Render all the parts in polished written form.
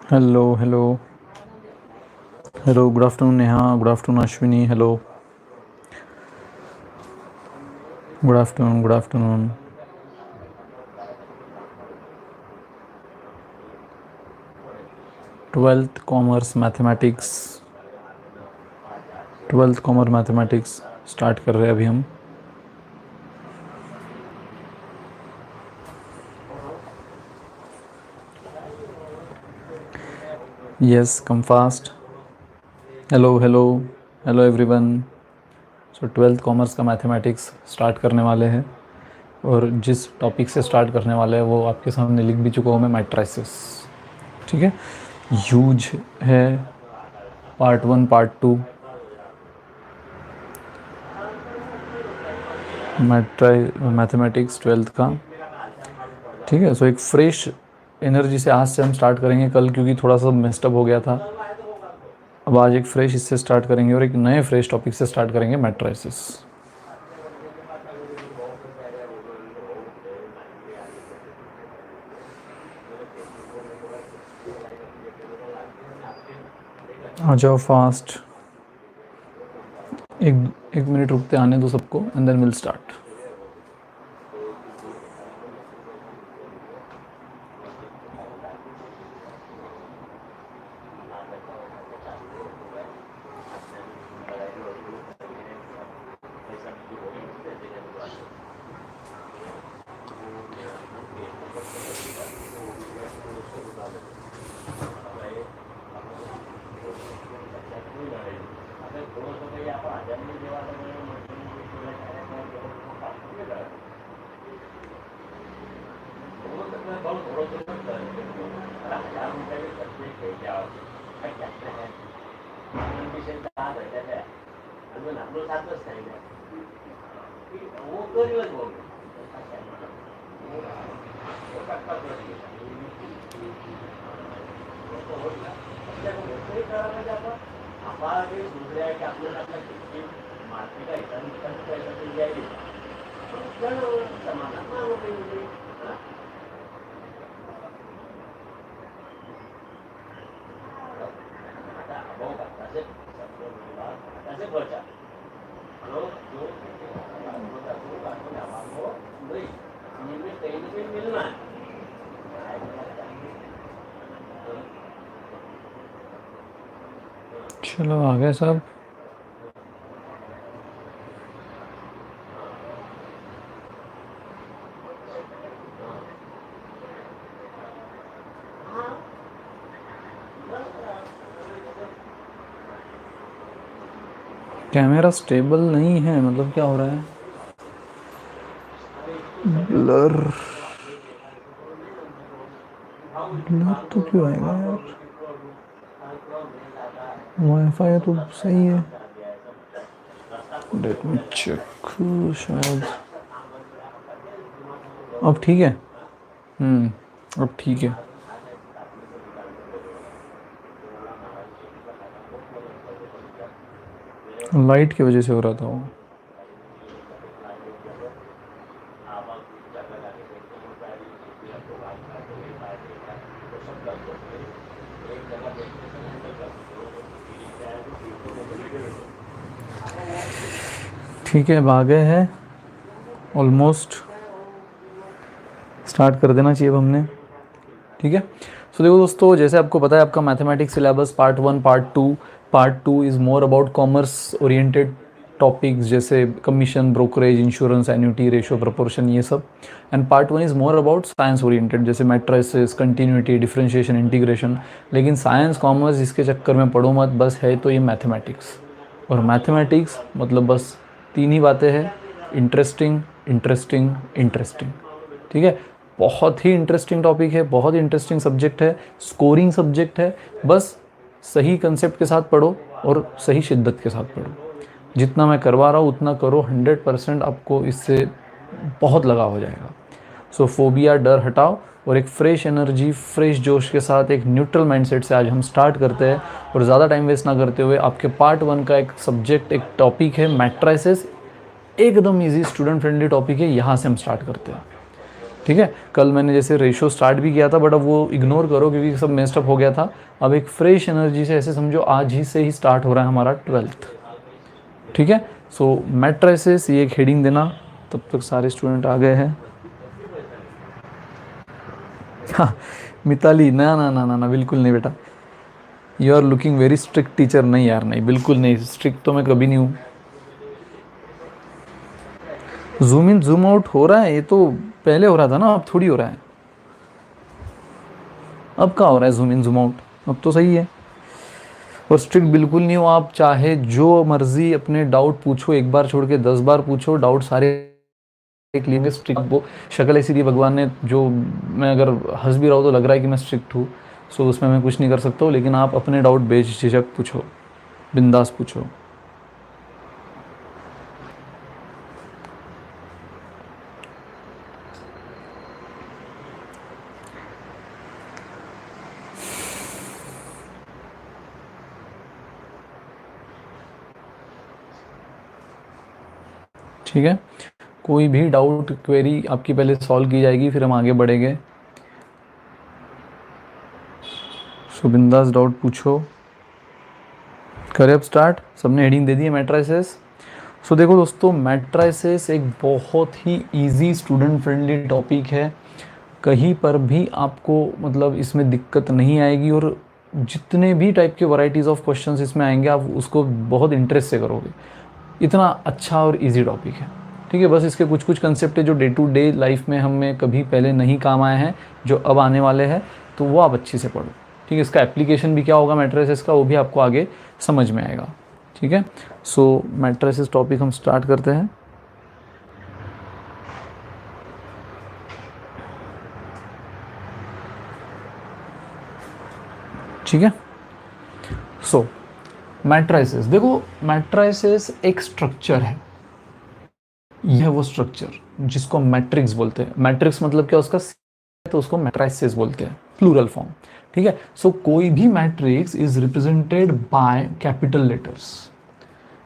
Hello, hello. Hello, good afternoon, Neha. Good afternoon, Ashwini. Hello. Good afternoon, good afternoon. Twelfth commerce mathematics start कर रहे हैं अभी हम. Yes, come fast. Hello hello hello everyone. सो twelfth commerce का mathematics start करने वाले हैं और जिस टॉपिक से स्टार्ट करने वाले हैं वो आपके सामने लिख भी चुका हूँ मैं, मैट्राइसिस. ठीक है, यूज है पार्ट 1 पार्ट 2 मैथमेटिक्स ट्वेल्थ का. ठीक है, सो एक फ्रेश एनर्जी से आज से हम स्टार्ट करेंगे. कल क्योंकि थोड़ा सा मेस्टअप हो गया था, अब आज एक फ्रेश इससे स्टार्ट करेंगे और एक नए फ्रेश टॉपिक से स्टार्ट करेंगे, मैट्राइसिस. आ जाओ फास्ट. एक मिनट रुकते आने दो सबको एंड देन विल स्टार्ट. चलो आ गए सब. कैमरा स्टेबल नहीं है, मतलब क्या हो रहा है? ब्लर तो क्यों आएगा यार? वाईफाई तो सही है. Let me check. शायद अब ठीक है. अब ठीक है. लाइट की वजह से हो रहा था वो. ठीक है, अब आ गए हैं ऑलमोस्ट, स्टार्ट कर देना चाहिए अब हमने। ठीक है, सो देखो दोस्तों, जैसे आपको पता है आपका mathematics syllabus part 1 part two is more about commerce oriented topics जैसे commission, brokerage, insurance, annuity, ratio, proportion, ये सब। And part 1 is more about science oriented जैसे मैट्रिसेस, कंटिन्यूटी, डिफरेंशिएशन, इंटीग्रेशन। लेकिन साइंस कॉमर्स इसके चक्कर में पढ़ो मत, बस है तो ये मैथमेटिक्स। और मैथमेटिक्स मतलब बस तीन ही बातें हैं, इंटरेस्टिंग, इंटरेस्टिंग, इंटरेस्टिंग। ठीक है, बहुत ही इंटरेस्टिंग टॉपिक है, बहुत ही इंटरेस्टिंग सब्जेक्ट है, स्कोरिंग सब्जेक्ट है। बस सही कंसेप्ट के साथ पढ़ो और सही शिद्दत के साथ पढ़ो। जितना मैं करवा रहा हूँ उतना करो, 100% आपको इससे बहुत लगाव हो जाएगा। सो फोबिया, डर हटाओ और एक फ्रेश एनर्जी, फ्रेश जोश के साथ, एक न्यूट्रल माइंडसेट से आज हम स्टार्ट करते हैं। और ज़्यादा टाइम वेस्ट ना करते हुए आपके पार्ट 1 का एक सब्जेक्ट, एक टॉपिक है मैट्रिसेस, एकदम इजी स्टूडेंट फ्रेंडली टॉपिक है, यहाँ से हम स्टार्ट करते हैं। ठीक है, कल मैंने जैसे रेशो स्टार्ट भी किया था बट अब वो इग्नोर करो क्योंकि सब मेस्टअप हो गया था। अब एक फ्रेश एनर्जी से ऐसे समझो आज ही से ही स्टार्ट हो रहा है हमारा 12th। ठीक है, सो मैट्रिसेस ये एक हेडिंग देना। तब तक सारे स्टूडेंट आ गए हैं। हाँ मिताली, ना ना ना ना ना बिल्कुल नहीं बेटा, you are looking very strict teacher. नहीं यार, नहीं बिल्कुल नहीं, स्ट्रिक्ट तो मैं कभी नहीं हूँ। जूम इन जूम आउट हो रहा है, ये तो पहले हो रहा था ना, अब थोड़ी हो रहा है। अब क्या हो रहा है जूम इन जूम आउट, अब तो सही है। और स्ट्रिक्ट बिल्कुल नहीं हो आप, चाहे जो मर्जी अपने डाउट पूछो, एक बार छोड़ के 10 बार पूछो, डाउट सारे लेंगे। स्ट्रिक्ट वो शक्ल ऐसी दी भगवान ने, जो मैं अगर हंस भी रहा हूँ तो लग रहा है कि मैं स्ट्रिक्ट हूँ, सो उसमें मैं कुछ नहीं कर सकता हूँ। लेकिन आप अपने डाउट बेझिझक पूछो, बिंदास पूछो। ठीक है, कोई भी डाउट क्वेरी आपकी पहले सॉल्व की जाएगी, फिर हम आगे बढ़ेंगे। सो बिंदास डाउट पूछो। करें अब स्टार्ट, सबने हेडिंग दे दी है मैट्रिसेस। सो देखो दोस्तों, मैट्रिसेस एक बहुत ही इजी स्टूडेंट फ्रेंडली टॉपिक है, कहीं पर भी आपको मतलब इसमें दिक्कत नहीं आएगी। और जितने भी टाइप के वैरायटीज़ ऑफ क्वेश्चंस इसमें आएंगे आप उसको बहुत इंटरेस्ट से करोगे। इतना अच्छा और इजी टॉपिक है। ठीक है, बस इसके कुछ कुछ कंसेप्ट है जो डे टू डे लाइफ में हमें कभी पहले नहीं काम आए हैं, जो अब आने वाले हैं, तो वो आप अच्छे से पढ़ो। ठीक है, इसका एप्लीकेशन भी क्या होगा मैट्रिसेस का, वो भी आपको आगे समझ में आएगा। ठीक है, सो मैट्रिसेस टॉपिक हम स्टार्ट करते हैं। ठीक है, सो मैट्रिसेस देखो, मैट्रिसेस एक स्ट्रक्चर है, यह वो स्ट्रक्चर जिसको मैट्रिक्स बोलते हैं। मैट्रिक्स मतलब क्या, उसका तो उसको मैट्रिसेस बोलते हैं, प्लूरल फॉर्म। ठीक है, सो कोई भी matrix is represented by capital letters.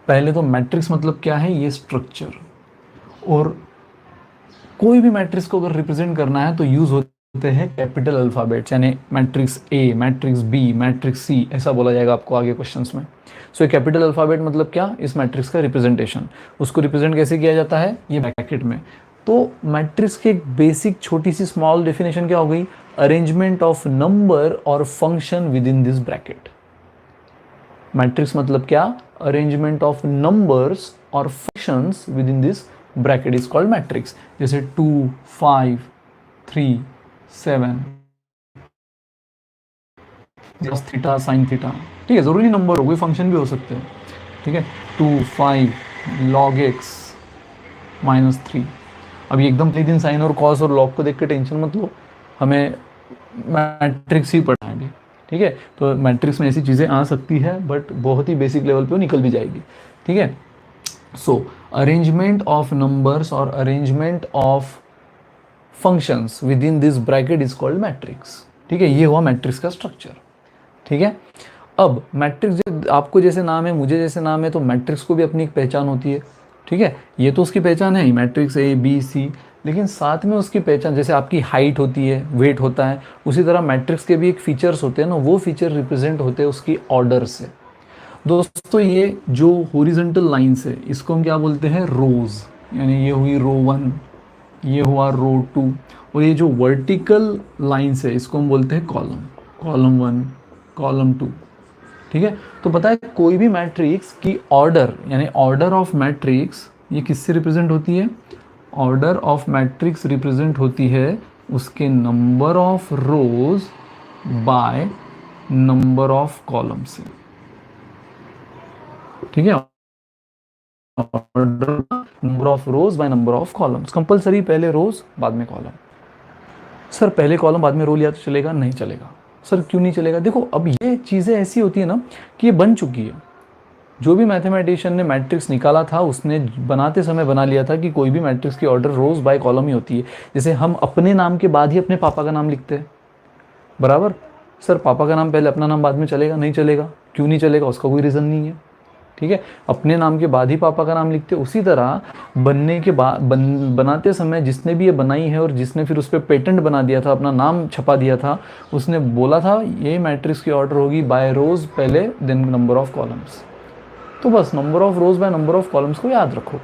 पहले तो मैट्रिक्स मतलब क्या है, ये स्ट्रक्चर। और कोई भी मैट्रिक्स को अगर रिप्रेजेंट करना है तो यूज होते हैं कैपिटल अल्फाबेट्स, यानी matrix A, matrix B, matrix C, ऐसा बोला जाएगा आपको आगे क्वेश्चंस में। सो कैपिटल अल्फाबेट मतलब क्या, इस मैट्रिक्स का रिप्रेजेंटेशन। उसको रिप्रेजेंट कैसे किया जाता है, ये ब्रैकेट में। तो मैट्रिक्स की एक बेसिक छोटी सी स्मॉल डेफिनेशन क्या हो गई, अरेंजमेंट ऑफ नंबर और function with in this bracket. Matrix मतलब क्या, अरेंजमेंट ऑफ नंबर्स और functions with in this bracket is called matrix. जैसे 2, 5, 3, 7, थीटा, साइन थीटा। ठीक है, जरूरी नंबर हो, कोई फंक्शन भी हो सकते हैं। ठीक है, 2, 5, log x -3। अब ये एकदम प्लेन साइन और कॉस और लॉग को देख के टेंशन मत लो, हमें मैट्रिक्स ही पढ़ना है। ठीक है, तो मैट्रिक्स में ऐसी चीज़ें आ सकती है बट बहुत ही बेसिक लेवल पे वो निकल भी जाएगी। ठीक है, सो अरेंजमेंट ऑफ नंबर्स और arrangement of functions with in this bracket is called matrix. ठीक है, ये हुआ मैट्रिक्स का स्ट्रक्चर। ठीक है, अब मैट्रिक्स आपको जैसे नाम है, मुझे जैसे नाम है, तो मैट्रिक्स को भी अपनी एक पहचान होती है। ठीक है, ये तो उसकी पहचान है ही, मैट्रिक्स ए बी सी, लेकिन साथ में उसकी पहचान, जैसे आपकी हाइट होती है, वेट होता है, उसी तरह मैट्रिक्स के भी एक फीचर्स होते हैं ना, वो फीचर रिप्रेजेंट होते हैं उसकी ऑर्डर से। दोस्तों ये जो हॉरिजॉन्टल लाइंस है इसको हम क्या बोलते हैं, रोज। यानी ये हुई रो 1, ये हुआ रो 2, और ये जो वर्टिकल लाइंस है इसको हम बोलते हैं कॉलम। Column 1, column 2। ठीक है, तो पता है कोई भी मैट्रिक्स की ऑर्डर, यानी ऑर्डर ऑफ मैट्रिक्स, ये किससे रिप्रेजेंट होती है? ऑर्डर ऑफ मैट्रिक्स रिप्रेजेंट होती है उसके number of rows by number of column से। ठीक है, order number of rows by number of columns. Compulsory पहले रोज बाद में कॉलम। सर पहले कॉलम बाद में रो लिया तो चलेगा? नहीं चलेगा। सर क्यों नहीं चलेगा? देखो अब ये चीज़ें ऐसी होती है ना कि ये बन चुकी है। जो भी मैथमेटिशियन ने मैट्रिक्स निकाला था उसने बनाते समय बना लिया था कि कोई भी मैट्रिक्स की ऑर्डर रोज बाय कॉलम ही होती है। जैसे हम अपने नाम के बाद ही अपने पापा का नाम लिखते हैं, बराबर। सर पापा का नाम पहले, अपना नाम बाद में चलेगा? नहीं चलेगा। क्यों नहीं चलेगा? उसका कोई रीज़न नहीं है। ठीक है, अपने नाम के बाद ही पापा का नाम लिखते। उसी तरह बनने के बाद बनाते समय जिसने भी ये बनाई है और जिसने फिर उस पर पेटेंट बना दिया था, अपना नाम छपा दिया था, उसने बोला था ये मैट्रिक्स की ऑर्डर होगी बाय रोज पहले, देन नंबर ऑफ कॉलम्स। तो बस number of rows by number of columns को याद रखो।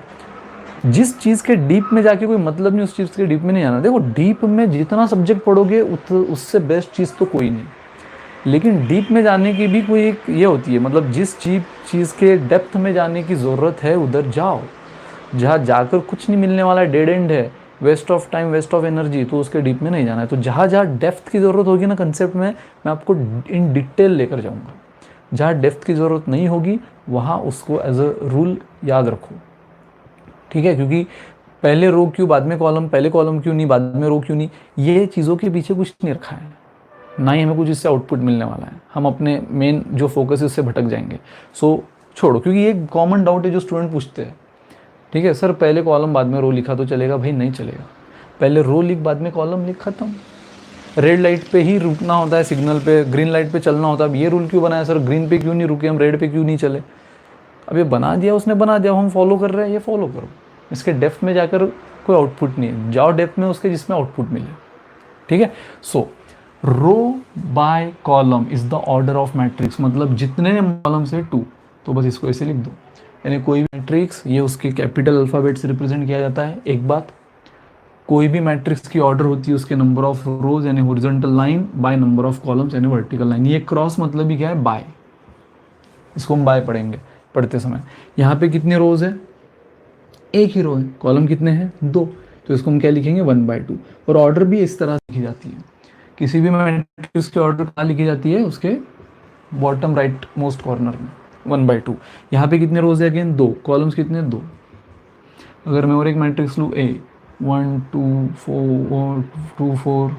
जिस चीज़ के डीप में जाके कोई मतलब नहीं, उस चीज़ के डीप में नहीं जाना। देखो डीप में जितना सब्जेक्ट पढ़ोगे उससे बेस्ट चीज़ तो कोई नहीं, लेकिन डीप में जाने की भी कोई एक ये होती है, मतलब जिस चीज़ के डेप्थ में जाने की ज़रूरत है उधर जाओ। जहाँ जाकर कुछ नहीं मिलने वाला, डेड एंड है, waste of time, waste of energy, तो उसके डीप में नहीं जाना है। तो जहाँ जहाँ डेप्थ की ज़रूरत होगी ना कंसेप्ट में, मैं आपको इन डिटेल लेकर जाऊँगा। जहाँ डेप्थ की ज़रूरत नहीं होगी वहाँ उसको एज अ रूल याद रखो। ठीक है, क्योंकि पहले रो क्यों बाद में कॉलम, पहले कॉलम क्यों नहीं बाद में रो क्यों नहीं, ये चीज़ों के पीछे कुछ नहीं रखा है, ना ही हमें कुछ इससे आउटपुट मिलने वाला है। हम अपने मेन जो फोकस है उससे भटक जाएंगे। सो छोड़ो, क्योंकि ये कॉमन डाउट है जो स्टूडेंट पूछते हैं। ठीक है, सर पहले कॉलम बाद में रो लिखा तो चलेगा? भाई नहीं चलेगा। पहले रो लिख बाद में कॉलम लिख, खत्म। रेड लाइट पे ही रुकना होता है, सिग्नल पे, ग्रीन लाइट पे चलना होता है। अब ये रूल क्यों बनाया सर, ग्रीन पे क्यों नहीं रुके हम, रेड पे क्यों नहीं चले? अब ये बना दिया उसने, बना दिया, हम फॉलो कर रहे हैं, ये फॉलो करो। इसके डेप्थ में जाकर कोई आउटपुट नहीं है, जाओ डेप्थ में उसके जिसमें आउटपुट मिले। ठीक है, so row by column is the order of matrix, मतलब जितने कॉलम से 2, तो बस इसको ऐसे लिख दो। यानी कोई भी मैट्रिक्स ये उसके कैपिटल अल्फ़ाबेट से रिप्रेजेंट किया जाता है। एक बात, कोई भी मैट्रिक्स की ऑर्डर होती है उसके नंबर ऑफ रोज यानी horizontal line by number of columns यानी वर्टिकल लाइन। ये क्रॉस मतलब ही क्या है, बाय। इसको हम बाय पढ़ेंगे पढ़ते समय। यहाँ पे कितने रोज है? एक ही रो है। कॉलम कितने हैं? 2, तो इसको हम क्या लिखेंगे, 1/2। और ऑर्डर भी इस तरह से लिखी जाती है। किसी भी मैट्रिक्स की ऑर्डर कहाँ लिखी जाती है? उसके बॉटम राइट मोस्ट कॉर्नर में, 1/2। यहाँ पे कितने रोज है? अगेन 2। कॉलम्स कितने? 2। अगर मैं और एक मैट्रिक्स लूँ, A 1 2 4 2 4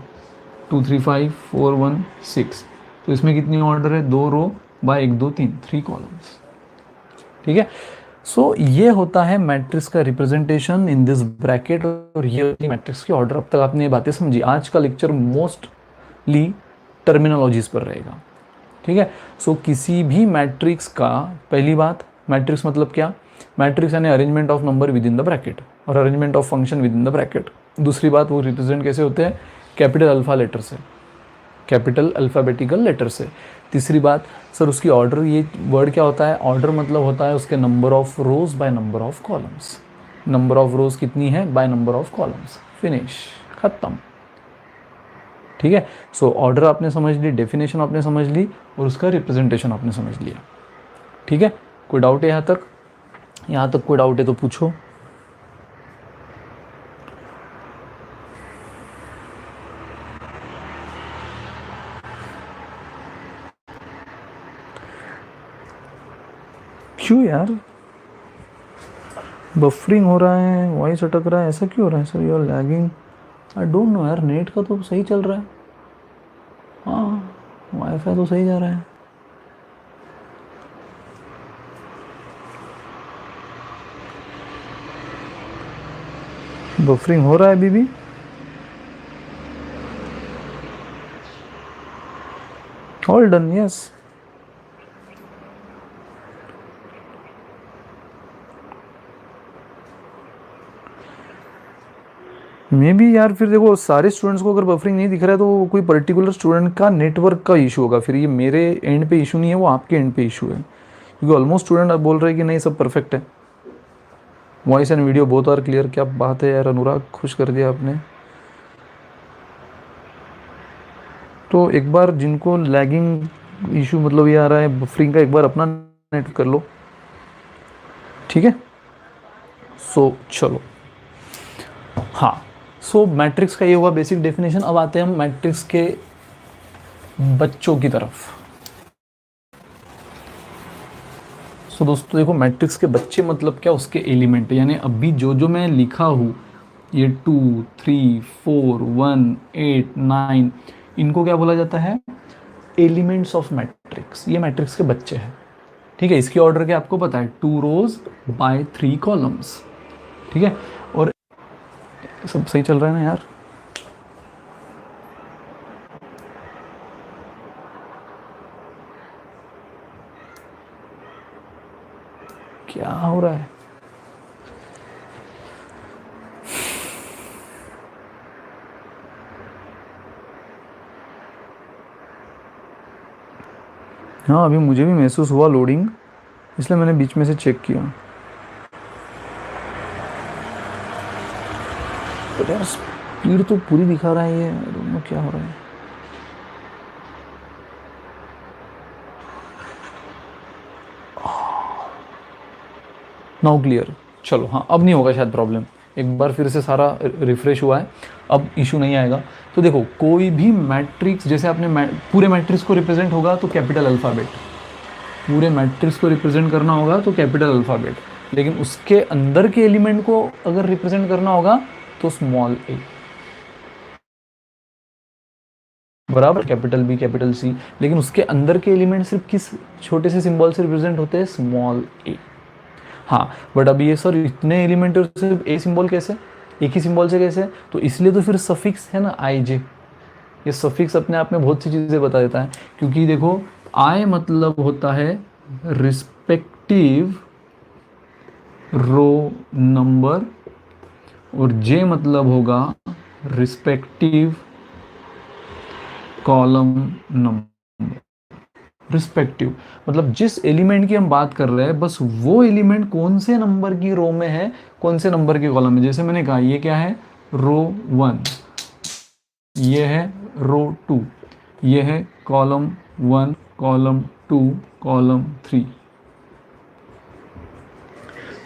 2 3 5 4 1 6, तो इसमें कितनी ऑर्डर है? 2 रो बाय 1 2 3, 3 कॉलम्स। ठीक है, सो ये होता है मैट्रिक्स का रिप्रेजेंटेशन इन दिस ब्रैकेट, और ये होती है मैट्रिक्स की ऑर्डर। अब तक आपने ये बातें समझी। आज का लेक्चर मोस्टली टर्मिनोलॉजीज पर रहेगा। ठीक है, सो किसी भी मैट्रिक्स का, पहली बात, मैट्रिक्स मतलब क्या? मैट्रिक्स यानी arrangement of number within the bracket और arrangement of function within the bracket. दूसरी बात, वो रिप्रेजेंट कैसे होते हैं? कैपिटल अल्फा लेटर से, कैपिटल अल्फ़ाबेटिकल लेटर से। तीसरी बात, सर उसकी ऑर्डर, ये वर्ड क्या होता है? ऑर्डर मतलब होता है उसके number of rows by number of columns. Number of रोज कितनी है? By number of columns. Finish, खत्म। ठीक है, सो ऑर्डर आपने समझ ली, डेफिनेशन आपने समझ ली, और उसका रिप्रेजेंटेशन आपने समझ लिया। ठीक है, कोई डाउट है यहाँ तक? यहाँ तक कोई डाउट है तो पूछो। क्यों यार बफरिंग हो रहा है, वॉइस अटक रहा है, ऐसा क्यों हो रहा है sir? You are lagging, I don't know यार। नेट का तो सही चल रहा है, हाँ वाईफाई तो सही जा रहा है। बफरिंग हो रहा है अभी भी? All done, yes. May be यार, फिर देखो सारे स्टूडेंट्स को अगर बफरिंग नहीं दिख रहा है तो वो कोई पर्टिकुलर स्टूडेंट का नेटवर्क का इशू होगा। फिर ये मेरे एंड पे इशू नहीं है, वो आपके एंड पे इशू है। क्योंकि ऑलमोस्ट स्टूडेंट अब बोल रहे हैं कि नहीं सब परफेक्ट है, voice and video both are clear. क्या बात है यार अनुराग, खुश कर दिया आपने। तो एक बार जिनको लैगिंग इशू मतलब ये आ रहा है बफरिंग का, एक बार अपना नेट कर लो, ठीक है। चलो, हाँ। मैट्रिक्स का ये हुआ बेसिक डेफिनेशन। अब आते हैं हम मैट्रिक्स के बच्चों की तरफ। दोस्तों देखो, मैट्रिक्स के बच्चे मतलब क्या, उसके एलिमेंट, यानी अभी जो जो मैं लिखा हूँ, ये 2, 3, 4, 1, 8, 9, इनको क्या बोला जाता है, एलिमेंट्स ऑफ मैट्रिक्स। ये मैट्रिक्स के बच्चे हैं, ठीक है। इसकी ऑर्डर क्या आपको पता है, 2 रोज बाय 3 कॉलम्स, ठीक है। और सब सही चल रहा है ना यार? क्या हो रहा है? हाँ, अभी मुझे भी महसूस हुआ लोडिंग, इसलिए मैंने बीच में से चेक किया। पर यार स्पीड तो पूरी दिखा रहा है ये, आई डोंट नो क्या हो रहा है। Now clear. चलो हाँ, अब नहीं होगा शायद प्रॉब्लम। एक बार फिर से सारा रिफ्रेश हुआ है, अब इशू नहीं आएगा। तो देखो, कोई भी मैट्रिक्स, जैसे आपने पूरे मैट्रिक्स को रिप्रेजेंट होगा तो कैपिटल अल्फ़ाबेट, पूरे मैट्रिक्स को रिप्रेजेंट करना होगा तो कैपिटल अल्फ़ाबेट, लेकिन उसके अंदर के एलिमेंट को अगर रिप्रेजेंट करना होगा तो स्मॉल ए, बराबर, कैपिटल बी, कैपिटल सी। लेकिन उसके अंदर के एलिमेंट सिर्फ किस छोटे से सिंबल से रिप्रेजेंट होते हैं, स्मॉल ए। हाँ, बट अभी ये सर इतने एलिमेंट और सिर्फ ए सिंबल कैसे, एक ही सिंबल से कैसे? तो इसलिए तो फिर सफिक्स है ना, आई जे। ये सफिक्स अपने आप में बहुत सी चीज़ें बता देता है, क्योंकि देखो, आई मतलब होता है रिस्पेक्टिव रो नंबर, और जे मतलब होगा रिस्पेक्टिव कॉलम नंबर। रिस्पेक्टिव मतलब जिस एलिमेंट की हम बात कर रहे हैं, बस वो एलिमेंट कौन से नंबर की रो में है, कौन से नंबर के कॉलम में। जैसे मैंने कहा, ये क्या है, रो 1, ये है रो 2, ये है कॉलम 1, कॉलम 2, कॉलम 3।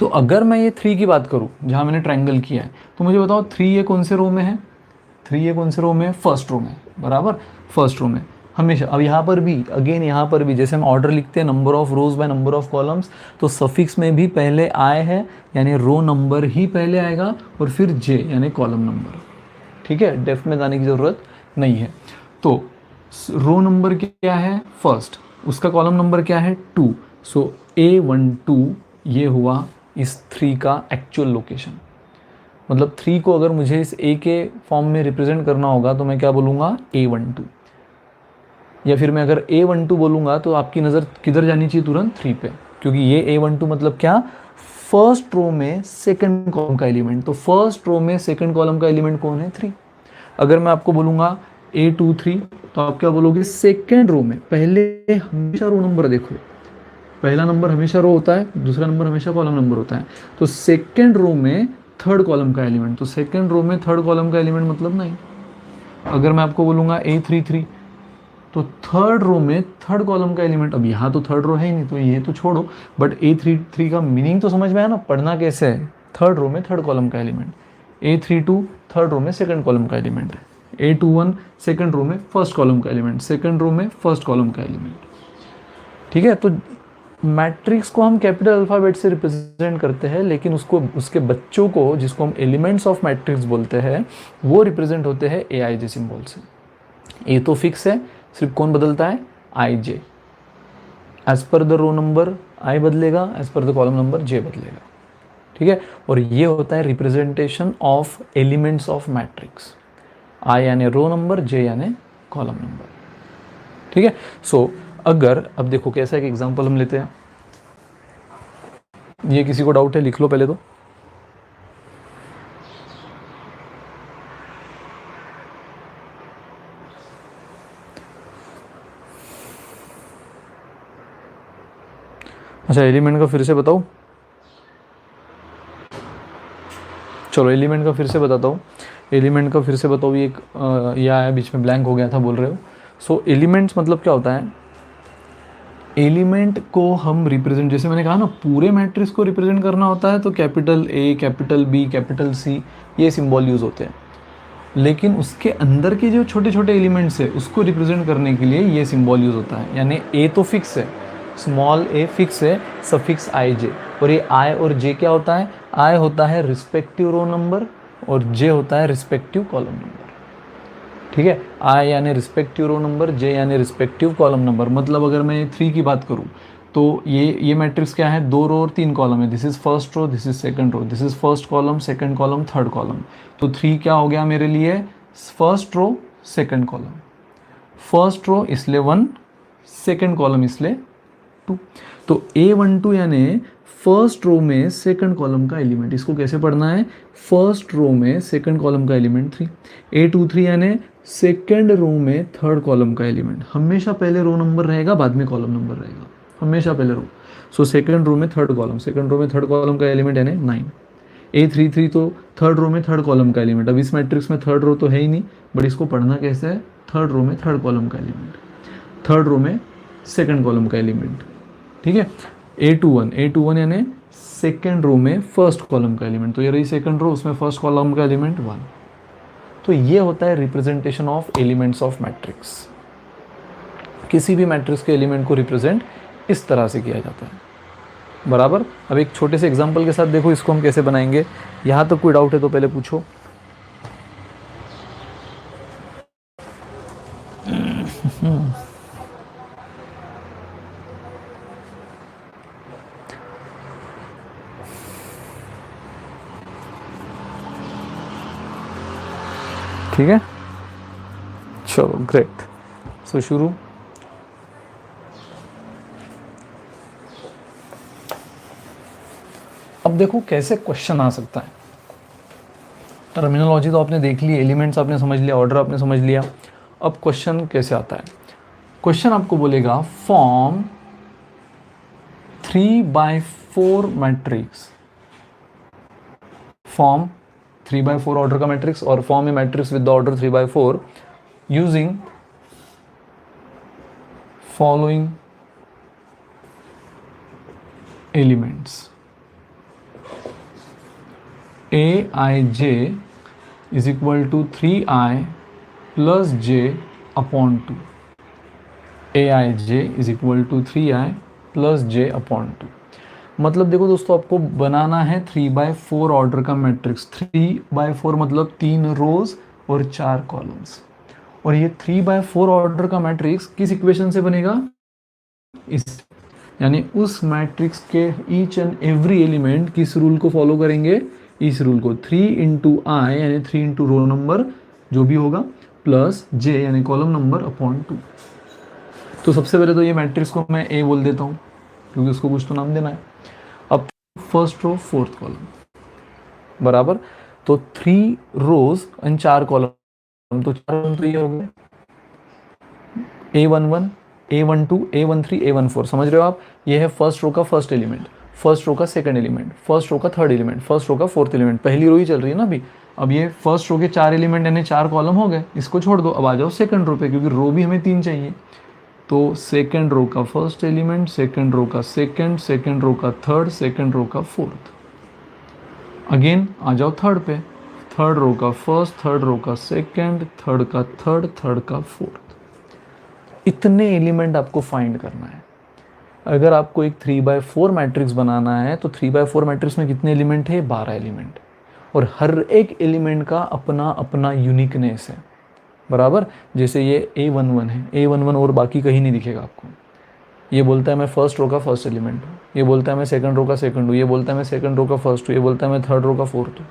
तो अगर मैं ये 3 की बात करूं, जहां मैंने ट्रायंगल किया है, तो मुझे बताओ 3 ये कौन से रो में है, 3 ये कौन से रो में है, फर्स्ट रो में, बराबर, फर्स्ट रो में हमेशा। अब यहाँ पर भी अगेन, यहाँ पर भी जैसे हम ऑर्डर लिखते हैं number of rows by number of columns, तो सफिक्स में भी पहले आए है, यानी रो नंबर ही पहले आएगा, और फिर जे यानी कॉलम नंबर, ठीक है। डेफ में जाने की ज़रूरत नहीं है। तो रो नंबर क्या है, फर्स्ट, उसका कॉलम नंबर क्या है, 2। सो A12 ये हुआ इस 3 का एक्चुअल लोकेशन। मतलब 3 को अगर मुझे इस ए के फॉर्म में रिप्रेजेंट करना होगा तो मैं क्या बोलूँगा, A12। या फिर मैं अगर A12 बोलूँगा तो आपकी नज़र किधर जानी चाहिए, तुरंत 3 पे, क्योंकि ये A12 मतलब क्या, फर्स्ट रो में सेकंड कॉलम का एलिमेंट। तो फर्स्ट रो में सेकंड कॉलम का एलिमेंट कौन है, 3। अगर मैं आपको बोलूँगा A23, तो आप क्या बोलोगे, सेकंड रो में, पहले हमेशा रो नंबर देखो, पहला नंबर हमेशा रो होता है, दूसरा नंबर हमेशा कॉलम नंबर होता है। तो सेकंड रो में थर्ड कॉलम का एलिमेंट, तो सेकंड रो में थर्ड कॉलम का एलिमेंट मतलब 9। अगर मैं आपको बोलूँगा A33, तो थर्ड रो में थर्ड कॉलम का एलिमेंट, अब यहाँ तो थर्ड रो है ही नहीं, तो ये तो छोड़ो, बट A33 का मीनिंग तो समझ में आया ना, पढ़ना कैसे है, थर्ड रो में थर्ड कॉलम का एलिमेंट। A32 थर्ड रो में सेकंड कॉलम का एलिमेंट है। A21 सेकंड रो में फर्स्ट कॉलम का एलिमेंट, सेकंड रो में फर्स्ट कॉलम का एलिमेंट, ठीक है। तो मैट्रिक्स को हम कैपिटल अल्फ़ाबेट से रिप्रेजेंट करते हैं, लेकिन उसको, उसके बच्चों को, जिसको हम एलिमेंट्स ऑफ मैट्रिक्स बोलते हैं, वो रिप्रेजेंट होते हैं AIJ सिंबल से। ए तो फिक्स है, सिर्फ कौन बदलता है, IJ। As per the row number I बदलेगा, as per the column number जे बदलेगा, ठीक है। और ये होता है representation of elements of matrix. I यानी रो नंबर, जे यानी कॉलम नंबर, ठीक है। अगर अब देखो कैसा एक एग्जांपल हम लेते हैं, ये किसी को डाउट है लिख लो पहले तो। अच्छा एलिमेंट का फिर से बताओ, चलो एलिमेंट का फिर से बताता हूँ। एलिमेंट का फिर से बताओ, ये एक ये आया बीच में, ब्लैंक हो गया था बोल रहे हो। सो एलिमेंट्स मतलब क्या होता है, एलिमेंट को हम रिप्रेजेंट, जैसे मैंने कहा ना पूरे मैट्रिक्स को रिप्रेजेंट करना होता है तो capital A, capital B, capital C, ये सिंबल यूज़ होते हैं। लेकिन उसके अंदर के जो छोटे छोटे एलिमेंट्स है उसको रिप्रेजेंट करने के लिए ये सिंबल यूज़ होता है। यानी ए तो फिक्स है, स्मॉल ए फिक्स है, सफिक्स आई जे, और ये आई और जे क्या होता है, आई होता है रिस्पेक्टिव रो नंबर और जे होता है रिस्पेक्टिव कॉलम नंबर। ठीक है, आई यानी रिस्पेक्टिव रो नंबर, जे यानी रिस्पेक्टिव कॉलम नंबर। मतलब अगर मैं 3 की बात करूँ तो ये मैट्रिक्स क्या है, 2 रो और 3 कॉलम है। This is first row, this is second row, this is first column, second column, third column. तो 3 क्या हो गया मेरे लिए, first row second column, first row इसलिए 1, सेकंड कॉलम इसलिए 2। तो A12 यानी फर्स्ट रो में सेकंड कॉलम का एलिमेंट, इसको कैसे पढ़ना है, फर्स्ट रो में सेकंड कॉलम का एलिमेंट 3। A23 यानी सेकंड रो में थर्ड कॉलम का एलिमेंट, हमेशा पहले रो नंबर रहेगा बाद में कॉलम नंबर रहेगा, हमेशा पहले रो। सो सेकंड रो में थर्ड कॉलम, सेकंड रो में थर्ड कॉलम का एलिमेंट यानी 9। A33 तो थर्ड रो में थर्ड कॉलम का एलिमेंट। अब इस मैट्रिक्स में थर्ड रो तो है ही नहीं, बट इसको पढ़ना कैसे है, थर्ड रो में थर्ड कॉलम का एलिमेंट, थर्ड रो में सेकंड कॉलम का एलिमेंट। ठीक है, A21 यानी सेकंड रो में फर्स्ट कॉलम का एलिमेंट, तो ये रही सेकंड रो, उसमें फर्स्ट कॉलम का एलिमेंट 1। तो ये होता है representation of elements of matrix. किसी भी मैट्रिक्स के एलिमेंट को रिप्रेजेंट इस तरह से किया जाता है, बराबर। अब एक छोटे से एग्जांपल के साथ देखो इसको हम कैसे बनाएंगे। यहाँ तक कोई डाउट है तो पहले पूछो। ठीक है, चलो ग्रेट। सो शुरू। अब देखो कैसे क्वेश्चन आ सकता है। टर्मिनोलॉजी तो आपने देख ली, एलिमेंट्स आपने समझ लिया, ऑर्डर आपने समझ लिया। अब क्वेश्चन कैसे आता है, क्वेश्चन आपको बोलेगा फॉर्म 3/4 मैट्रिक्स, फॉर्म 3/4 ऑर्डर का मैट्रिक्स, और form A matrix with the order 3/4 using following elements Aij is equal to 3i plus j upon 2। Aij is equal to 3i plus j upon 2। मतलब देखो दोस्तों, आपको बनाना है 3/4 order का matrix. 3/4 मतलब 3 रोज और 4 कॉलम्स। और ये 3/4 ऑर्डर का मैट्रिक्स किस इक्वेशन से बनेगा, इस, यानी उस मैट्रिक्स के ईच एंड एवरी एलिमेंट किस रूल को फॉलो करेंगे, इस रूल को, 3 इंटू आई यानी 3 इंटू रो नंबर जो भी होगा, प्लस जे यानी कॉलम नंबर अपॉन 2। तो सबसे पहले तो ये मैट्रिक्स को मैं ए बोल देता हूँ क्योंकि उसको कुछ तो नाम देना है। अब फर्स्ट रो फोर्थ कॉलम, बराबर। तो 3 रोज एंड 4 कॉलम, तो 4 कॉलम तो ये हो गए A11, A12, A13, A14। समझ रहे हो आप, ये है फर्स्ट रो का फर्स्ट एलिमेंट, फर्स्ट रो का सेकंड एलिमेंट, फर्स्ट रो का थर्ड एलिमेंट, फर्स्ट रो का फोर्थ एलिमेंट। पहली रो ही चल रही है ना अभी। अब ये फर्स्ट रो के 4 एलिमेंट यानी 4 कॉलम हो गए, इसको छोड़ दो। अब आ जाओ सेकंड रो पे, क्योंकि रो भी हमें 3 चाहिए। तो सेकंड रो का फर्स्ट एलिमेंट, सेकंड रो का सेकंड, सेकंड रो का थर्ड, सेकंड रो का फोर्थ। अगेन आ जाओ थर्ड पे, थर्ड रो का फर्स्ट, थर्ड रो का सेकंड, थर्ड का थर्ड, थर्ड का फोर्थ। इतने एलिमेंट आपको फाइंड करना है। अगर आपको एक 3/4 मैट्रिक्स बनाना है तो 3/4 मैट्रिक्स में कितने एलिमेंट है, 12 एलिमेंट, और हर एक एलिमेंट का अपना अपना यूनिकनेस है, बराबर। जैसे ये A11 है, A11 और बाकी कहीं नहीं दिखेगा आपको। ये बोलता है मैं फर्स्ट रो का फर्स्ट एलिमेंट हूँ, ये बोलता है मैं सेकंड रो का सेकंड हूँ, ये बोलता है मैं सेकंड रो का फर्स्ट हूँ, ये बोलता है मैं थर्ड रो का फोर्थ हूँ।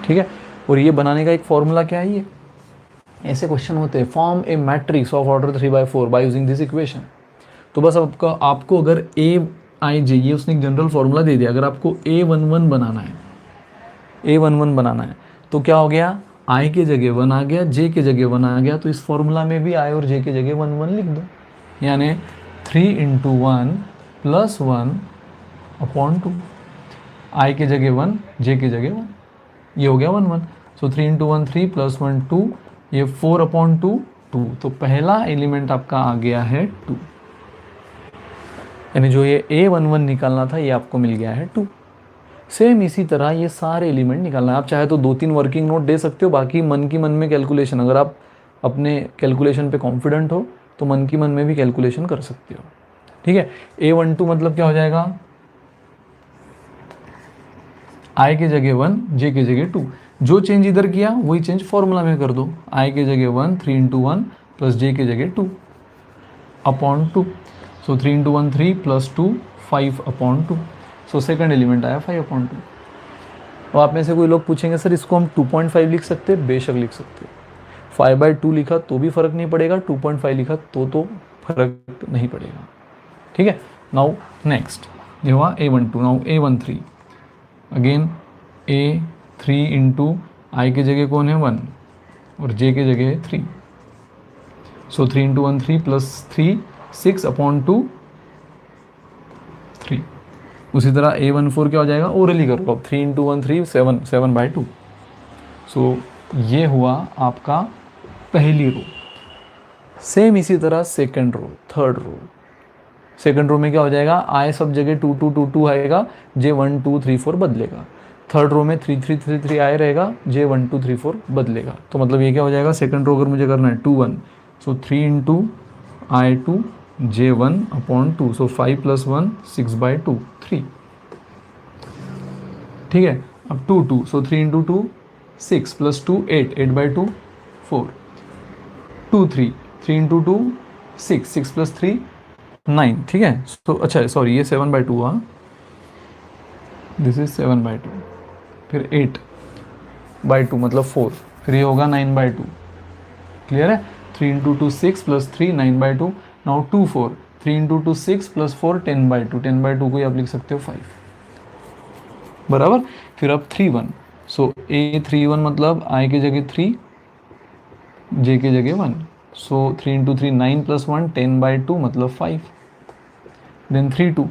ठीक है, और ये बनाने का एक फॉर्मूला क्या है, ये ऐसे क्वेश्चन होते हैं, form A matrix of order 3/4 by using this equation. तो बस आपको अगर Aij, ये उसने एक जनरल फॉर्मूला दे दिया, अगर आपको A11 बनाना है, A11 बनाना है तो क्या हो गया, I के जगह 1 आ गया, J के जगह 1 आ गया, तो इस फॉर्मूला में भी I और J के जगह 1 1 लिख दो। यानी 3 इंटू 1 प्लस 1/2, आई के जगह 1, जे के जगह 1, ये हो गया 1 1। सो 3 × 1 3 + 1 2, ये 4/2 2। तो पहला एलिमेंट आपका आ गया है 2, यानी जो ये A11 निकालना था ये आपको मिल गया है 2। सेम इसी तरह ये सारे एलिमेंट निकालना है। आप चाहे तो 2-3 वर्किंग नोट दे सकते हो, बाकी मन की मन में कैलकुलेशन, अगर आप अपने कैलकुलेशन पे कॉन्फिडेंट हो तो मन की मन में भी कैलकुलेशन कर सकते हो। ठीक है, A12 मतलब क्या हो जाएगा, आई के जगह 1, जे के जगह 2। जो चेंज इधर किया वही चेंज फॉर्मूला में कर दो, आई के जगह 1 3 × 1 प्लस जे के जगह 2/2। सो 3 × 1 3 + 2 5/2। सो सेकंड एलिमेंट आया 5/2। और आप में से कोई लोग पूछेंगे सर इसको हम 2.5 लिख सकते हैं, बेशक लिख सकते हो। 5/2 लिखा तो भी फर्क नहीं पड़ेगा, 2.5 लिखा तो फर्क नहीं पड़ेगा। ठीक है, नाउ नेक्स्ट ये हुआ A12। Now A13, again A3 × आई के जगह कौन है 1 और जे के जगह है 3। सो 3 × 1 3 + 3 6/2 3। उसी तरह A14 क्या हो जाएगा, ओरली करो अब, 3 × 1 3 7 7/2। सो ये हुआ आपका पहली रो। सेम इसी तरह second row, third row. Second row में क्या हो जाएगा, आई सब जगह 2 2 2 2 आएगा, जे 1 2 3 4 बदलेगा। थर्ड रो में 3 3 3 3 आई रहेगा, जे 1 2 3 4 बदलेगा। तो मतलब ये क्या हो जाएगा, सेकंड रो अगर मुझे करना है 2 1, सो 3 × I2 J1/2। सो 5 + 1 6/2 3। ठीक है, अब 2 2, सो 3 × 2 6 + 2 8 8/2 4। 2 3 3 × 2 6 6 + 3 9। ठीक है, तो अच्छा सॉरी ये 7/2 हुआ, दिस इज 7/2। फिर 8/2 मतलब 4, फिर ये होगा 9/2। क्लियर है, 3 × 2 6 + 3 9/2। नाउ 2 4, 3 × 2 6 + 4 10/2। 10/2 को आप लिख सकते हो 5 बराबर। फिर अब 3 1, सो A31 मतलब आई के जगह 3, जे के जगह 1। सो 3 × 3 9 + 1 10/2 मतलब 5। देन 3 2,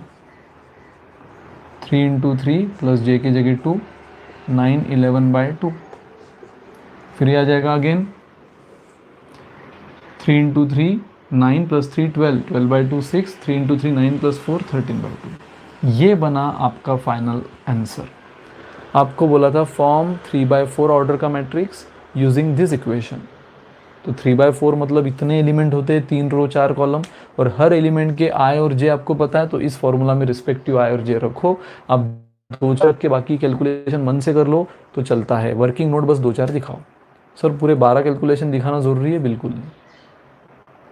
3 × 3 प्लस जे की जगह 2 9 11/2। फिर ये आ जाएगा अगेन 3 × 3 9 + 3 12 12/2 6 3 × 3 9 + 4 13/2। ये बना आपका फाइनल आंसर। आपको बोला था फॉर्म 3/4 ऑर्डर का मैट्रिक्स यूजिंग दिस इक्वेशन। तो 3/4 मतलब इतने एलिमेंट होते हैं, 3 रो 4 कॉलम, और हर एलिमेंट के आई और जे आपको पता है, तो इस फॉर्मूला में रिस्पेक्टिव आई और जे रखो। आप 2-4 के बाकी कैलकुलेशन मन से कर लो तो चलता है, वर्किंग नोट बस 2-4 दिखाओ। सर पूरे 12 कैलकुलेशन दिखाना ज़रूरी है? बिल्कुल नहीं।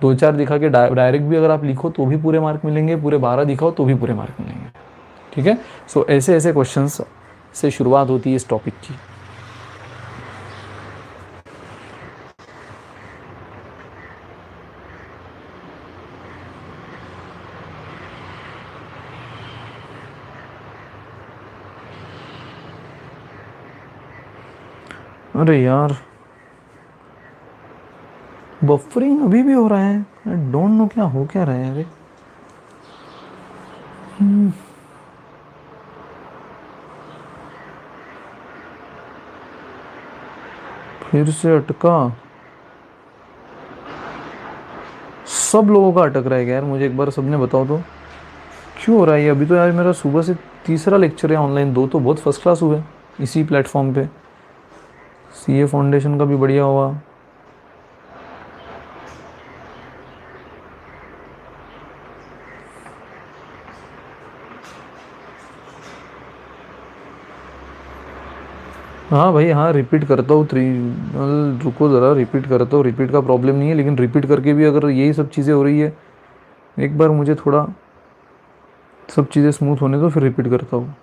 2-4 दिखा के डायरेक्ट भी अगर आप लिखो तो भी पूरे मार्क मिलेंगे, पूरे 12 दिखाओ तो भी पूरे मार्क मिलेंगे। ठीक है, सो ऐसे ऐसे क्वेश्चंस से शुरुआत होती है इस टॉपिक की। अरे यार बफरिंग अभी भी हो रहा है, आई डोंट नो क्या हो क्या रहा है। अरे फिर से अटका, सब लोगों का अटक रहा है यार। मुझे एक बार सबने बताओ तो क्यों हो रहा है ये। अभी तो यार मेरा सुबह से तीसरा लेक्चर है ऑनलाइन, 2 तो बहुत फर्स्ट क्लास हुए इसी प्लेटफॉर्म पे। सीए फाउंडेशन का भी बढ़िया हुआ। हाँ भाई हाँ, रिपीट करता हूँ। रुको ज़रा, रिपीट करता हूँ। रिपीट का प्रॉब्लम नहीं है, लेकिन रिपीट करके भी अगर यही सब चीज़ें हो रही है, एक बार मुझे थोड़ा सब चीज़ें स्मूथ होने दो, फिर रिपीट करता हूँ।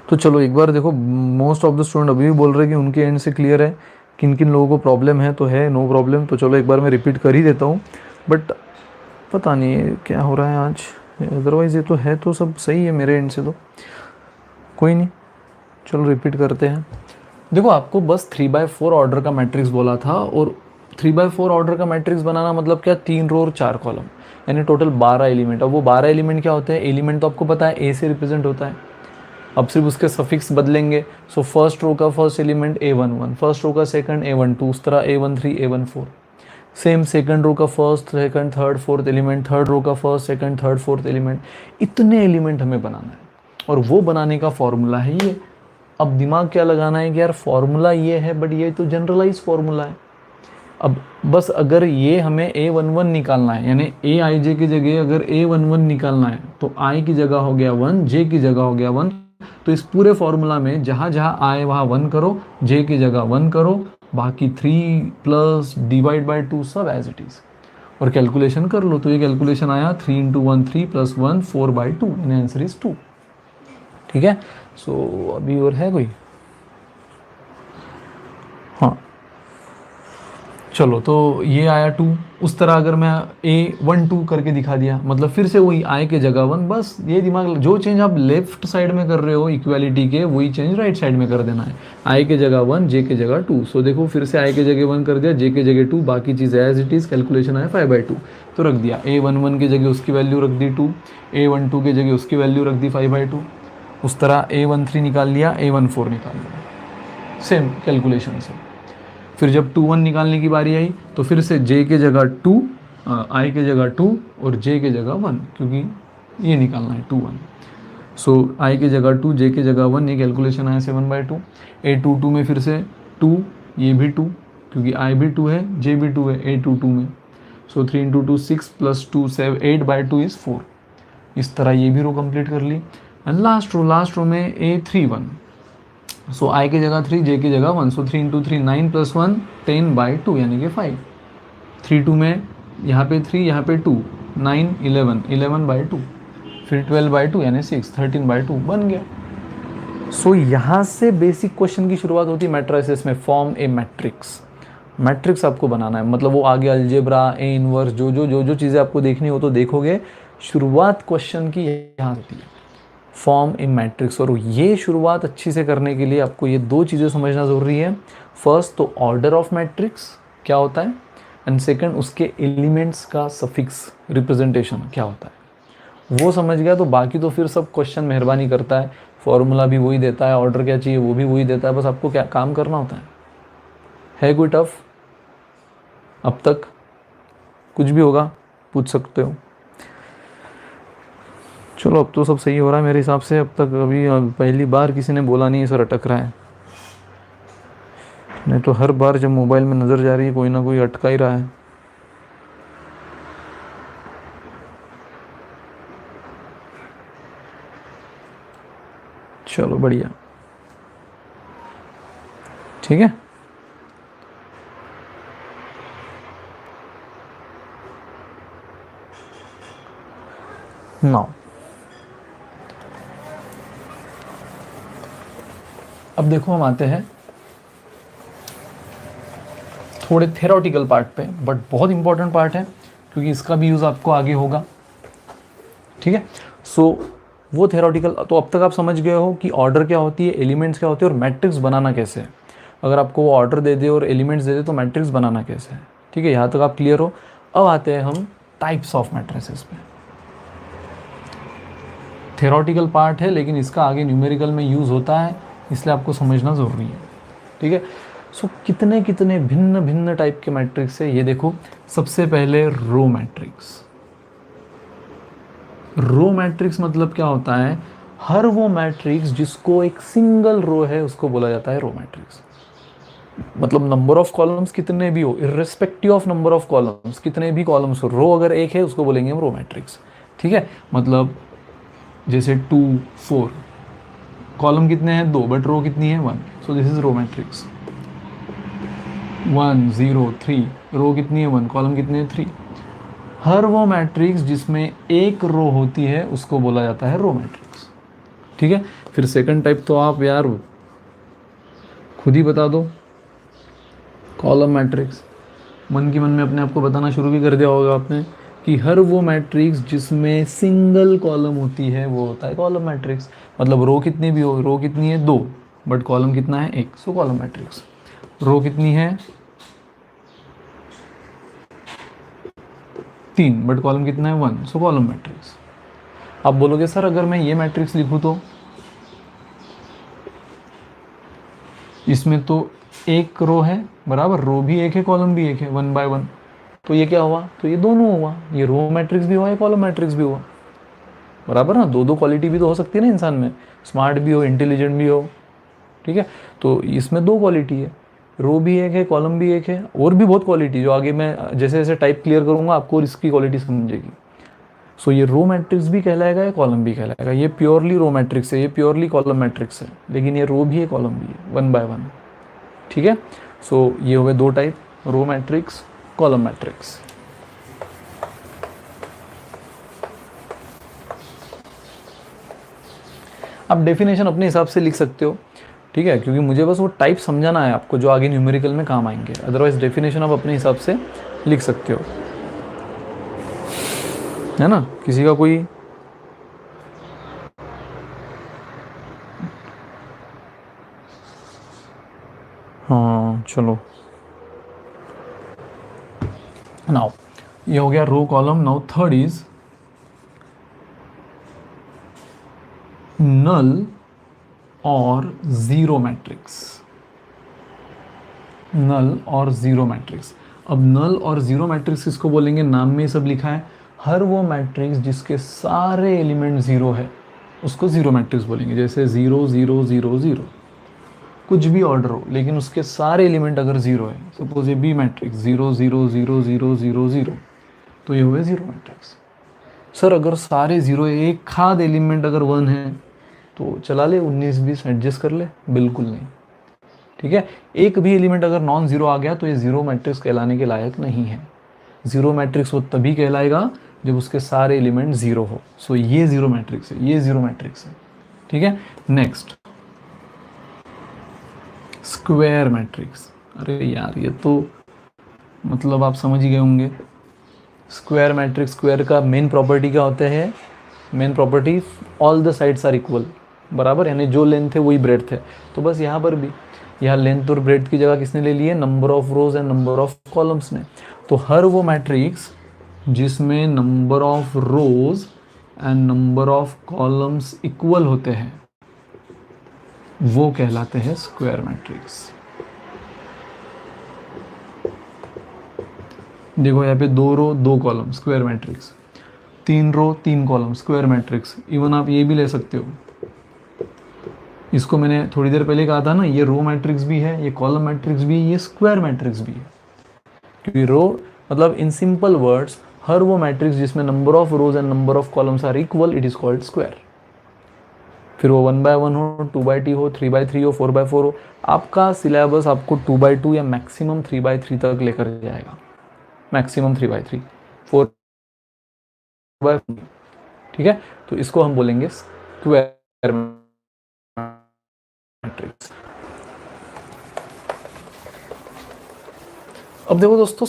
तो चलो एक बार देखो, मोस्ट ऑफ द स्टूडेंट अभी भी बोल रहे हैं कि उनके एंड से क्लियर है। किन किन लोगों को प्रॉब्लम है तो है, नो प्रॉब्लम। तो चलो एक बार मैं रिपीट कर ही देता हूँ, बट पता नहीं क्या हो रहा है आज। अदरवाइज़ ये तो है तो सब सही है मेरे एंड से तो, कोई नहीं। चलो रिपीट करते हैं। देखो आपको बस 3/4 ऑर्डर का मैट्रिक्स बोला था, और 3/4 ऑर्डर का मैट्रिक्स बनाना मतलब क्या, 3 रो और 4 कॉलम, यानी टोटल 12 एलिमेंट। अब वो 12 एलिमेंट क्या होते हैं, एलिमेंट तो आपको पता है ए से रिप्रेजेंट होता है, अब सिर्फ उसके सफिक्स बदलेंगे। सो फर्स्ट रो का first element A11, first row का सेकंड A12, उस तरह A13 A14। Same second row का first second third fourth element, third row का first second third fourth element, इतने एलिमेंट हमें बनाना है, और वो बनाने का फॉर्मूला है ये। अब दिमाग क्या लगाना है कि यार फॉर्मूला ये है, बट ये तो जनरलाइज फॉर्मूला है। अब बस अगर ये हमें A11 निकालना है, यानी Aij की जगह अगर A11 निकालना है, तो I की जगह हो गया 1, J की जगह हो गया 1। तो इस पूरे फॉर्मूला में जहाँ जहाँ आए वहाँ 1 करो, J की जगह 1 करो, बाकी 3 प्लस डिवाइड बाई 2 सब एज इट इज़, और कैलकुलेशन कर लो। तो ये कैलकुलेशन आया 3 × 1 3 प्लस 1 4/2, यानी आंसर इज 2। ठीक है, सो अभी और है कोई? हाँ चलो, तो ये आया 2। उस तरह अगर मैं A12 करके दिखा दिया, मतलब फिर से वही I के जगह 1, बस ये दिमाग, जो चेंज आप लेफ्ट साइड में कर रहे हो इक्वालिटी के, वही चेंज राइट साइड में कर देना है। I के जगह 1, J के जगह 2। सो देखो फिर से I के जगह 1 कर दिया, J के जगह 2, बाकी चीज़ एज इट इज़, कैलकुलेशन आया 5/2, तो रख दिया। A11 की जगह उसकी वैल्यू रख दी 2, A12 की जगह उसकी वैल्यू रख दी 5/2। उस तरह A13 निकाल लिया, A14 निकाल लिया, सेम कैलकुलेशन से। फिर जब 2 1 निकालने की बारी आई, तो फिर से J के जगह 2, I के जगह 2 और J के जगह 1, क्योंकि ये निकालना है 2 1। सो I के जगह 2, J के जगह 1, ये कैलकुलेशन आया 7/2। A22 में फिर से 2, ये भी 2, क्योंकि I भी 2 है, J भी 2 है A22 में। सो 3 × 2 6 प्लस 2 7 8/2 इज़ 4। इस तरह ये भी रो कंप्लीट कर ली। एंड लास्ट रो में A31, सो I की जगह 3, J की जगह 1, सो 3 × 3 9 प्लस 1 10/2, यानी कि 5। 3 2 में यहाँ पे 3, यहाँ पे 2, 9 11 11/2, फिर 12/2 यानी 6 13/2 बन गया। सो यहाँ से बेसिक क्वेश्चन की शुरुआत होती है मैट्रिसेस में। फॉर्म ए मैट्रिक्स, मैट्रिक्स आपको बनाना है, मतलब वो आगे अलजेब्रा, ए इनवर्स, जो चीज़ें आपको देखनी हो तो देखोगे। शुरुआत क्वेश्चन की यहाँ होती है, फॉर्म ए मैट्रिक्स। और ये शुरुआत अच्छी से करने के लिए आपको ये 2 चीज़ें समझना ज़रूरी है। फर्स्ट तो ऑर्डर ऑफ मैट्रिक्स क्या होता है, एंड सेकंड उसके एलिमेंट्स का सफिक्स रिप्रेजेंटेशन क्या होता है। वो समझ गया तो बाकी तो फिर सब क्वेश्चन मेहरबानी करता है, फॉर्मूला भी वही देता है, ऑर्डर क्या चाहिए वो भी वही देता है, बस आपको क्या काम करना होता है कोई टफ? अब तक कुछ भी होगा पूछ सकते हो। चलो अब तो सब सही हो रहा है मेरे हिसाब से। अब तक अभी पहली बार किसी ने बोला नहीं सर अटक रहा है, नहीं तो हर बार जब मोबाइल में नज़र जा रही है कोई ना कोई अटका ही रहा है। चलो बढ़िया, ठीक है। नाउ अब देखो हम आते हैं थोड़े थेरोटिकल पार्ट पे, बट बहुत इंपॉर्टेंट पार्ट है क्योंकि इसका भी यूज़ आपको आगे होगा। ठीक है, सो वो थेरोटिकल, तो अब तक आप समझ गए हो कि ऑर्डर क्या होती है, एलिमेंट्स क्या होते हैं और मैट्रिक्स बनाना कैसे है। अगर आपको वो ऑर्डर दे दे और एलिमेंट्स दे दे तो मैट्रिक्स बनाना कैसे है। ठीक है, यहाँ तक आप क्लियर हो। अब आते हैं हम टाइप्स ऑफ मैट्रिसेस पे। थेरोटिकल पार्ट है लेकिन इसका आगे न्यूमेरिकल में यूज़ होता है, इसलिए आपको समझना ज़रूरी है। ठीक है, सो कितने कितने भिन्न भिन्न टाइप के मैट्रिक्स है ये देखो। सबसे पहले रो मैट्रिक्स। रो मैट्रिक्स मतलब क्या होता है, हर वो मैट्रिक्स जिसको एक सिंगल रो है उसको बोला जाता है रो मैट्रिक्स। मतलब नंबर ऑफ कॉलम्स कितने भी हो, irrespective of number of columns, कितने भी कॉलम्स हो, रो अगर एक है उसको बोलेंगे हम रो मैट्रिक्स। ठीक है, मतलब जैसे 2 4, कॉलम कितने हैं 2, बट रो कितनी है 1, so this is row matrix. 1 0 3, row कितनी है 1, कॉलम कितने हैं 3। हर वो मैट्रिक्स जिसमें एक रो होती है उसको बोला जाता है रो मैट्रिक्स। ठीक है, फिर सेकंड टाइप तो आप यार खुद ही बता दो, कॉलम मैट्रिक्स। मन की मन में अपने आप को बताना शुरू भी कर दिया होगा आपने कि हर वो मैट्रिक्स जिसमें सिंगल कॉलम होती है वो होता है कॉलम मैट्रिक्स। मतलब रो कितनी भी हो, रो कितनी है 2 बट कॉलम कितना है 1, सो कॉलम मैट्रिक्स। रो कितनी है 3 बट कॉलम कितना है 1, सो कॉलम मैट्रिक्स। आप बोलोगे सर अगर मैं ये मैट्रिक्स लिखूं तो इसमें तो एक रो है बराबर, रो भी एक है कॉलम भी एक है 1 बाय 1, तो ये क्या हुआ, तो ये दोनों हुआ, ये रो मैट्रिक्स भी हुआ ये कॉलम मैट्रिक्स भी हुआ बराबर ना। दो दो क्वालिटी भी तो हो सकती है ना इंसान में, स्मार्ट भी हो इंटेलिजेंट भी हो, ठीक है। तो इसमें 2 क्वालिटी है, रो भी एक है कॉलम भी एक है, और भी बहुत क्वालिटी जो आगे मैं जैसे जैसे टाइप क्लियर करूंगा आपको और इसकी क्वालिटी समझेगी। सो ये रो मैट्रिक्स भी कहलाएगा या कॉलम भी कहलाएगा, ये प्योरली रो मैट्रिक्स है, ये प्योरली कॉलम मैट्रिक्स है, लेकिन ये रो भी है कॉलम भी है 1 बाय 1, ठीक है। सो ये हो गए 2 type, row matrix column matrix. आप डेफिनेशन अपने हिसाब से लिख सकते हो, ठीक है, क्योंकि मुझे बस वो टाइप समझाना है आपको जो आगे न्यूमेरिकल में काम आएंगे, अदरवाइज डेफिनेशन आप अपने हिसाब से लिख सकते हो, है ना। किसी का कोई हाँ चलो, नाउ ये हो गया row column. Now third is null और जीरो मैट्रिक्स। नल और जीरो मैट्रिक्स। अब नल और जीरो मैट्रिक्स किसको बोलेंगे, नाम में सब लिखा है, हर वो मैट्रिक्स जिसके सारे एलिमेंट जीरो है उसको जीरो मैट्रिक्स बोलेंगे। जैसे 0 0 0 0, कुछ भी ऑर्डर हो लेकिन उसके सारे एलिमेंट अगर जीरो है, सपोज ये बी मैट्रिक्स 0 0 0 0 0 0, तो ये हुए जीरो मैट्रिक्स। सर अगर सारे जीरो है, एक खाद एलिमेंट अगर 1 है तो चला ले 19 20 एडजस्ट कर ले, बिल्कुल नहीं, ठीक है। एक भी एलिमेंट अगर नॉन जीरो आ गया तो ये जीरो मैट्रिक्स कहलाने के लायक नहीं है। जीरो मैट्रिक्स वो तभी कहलाएगा जब उसके सारे एलिमेंट जीरो हो। सो ये जीरो मैट्रिक्स है, ये जीरो मैट्रिक्स है, ठीक है। Next square matrix. अरे यार ये तो मतलब आप समझ ही गए होंगे। स्क्वायर मैट्रिक्स, स्क्वायर का मेन प्रॉपर्टी क्या होता है, main property all the sides are equal, बराबर, यानी जो लेंथ है वही ब्रेड्थ है। तो बस यहाँ पर भी, यहाँ लेंथ और ब्रेड्थ की जगह किसने ले ली है, number of rows and number of columns ने। तो हर वो मैट्रिक्स जिसमें number of rows and number of columns equal होते हैं वो कहलाते हैं स्क्वायर मैट्रिक्स। देखो यहाँ पे 2 रो 2 कॉलम स्क्वायर मैट्रिक्स, 3 रो 3 कॉलम स्क्वायर मैट्रिक्स। इवन आप ये भी ले सकते हो, इसको मैंने थोड़ी देर पहले कहा था ना, ये रो मैट्रिक्स भी है, ये कॉलम मैट्रिक्स भी है, ये स्क्वायर मैट्रिक्स भी है। क्योंकि रो मतलब इन सिंपल वर्ड्स हर वो मैट्रिक्स जिसमें number of rows and number of columns are equal, it is called square. फिर वो 1 बाय 1 हो, 2 बाय 2 हो, 3 बाय 3 हो, 4 बाय 4 हो, आपका सिलेबस आपको 2 बाय 2 या मैक्सिमम 3 बाय 3 तक लेकर जाएगा, मैक्सिमम 3 बाय 3, 4 बाय, ठीक है। तो इसको हम बोलेंगे स्क्वायर मैट्रिक्स। अब देखो दोस्तों,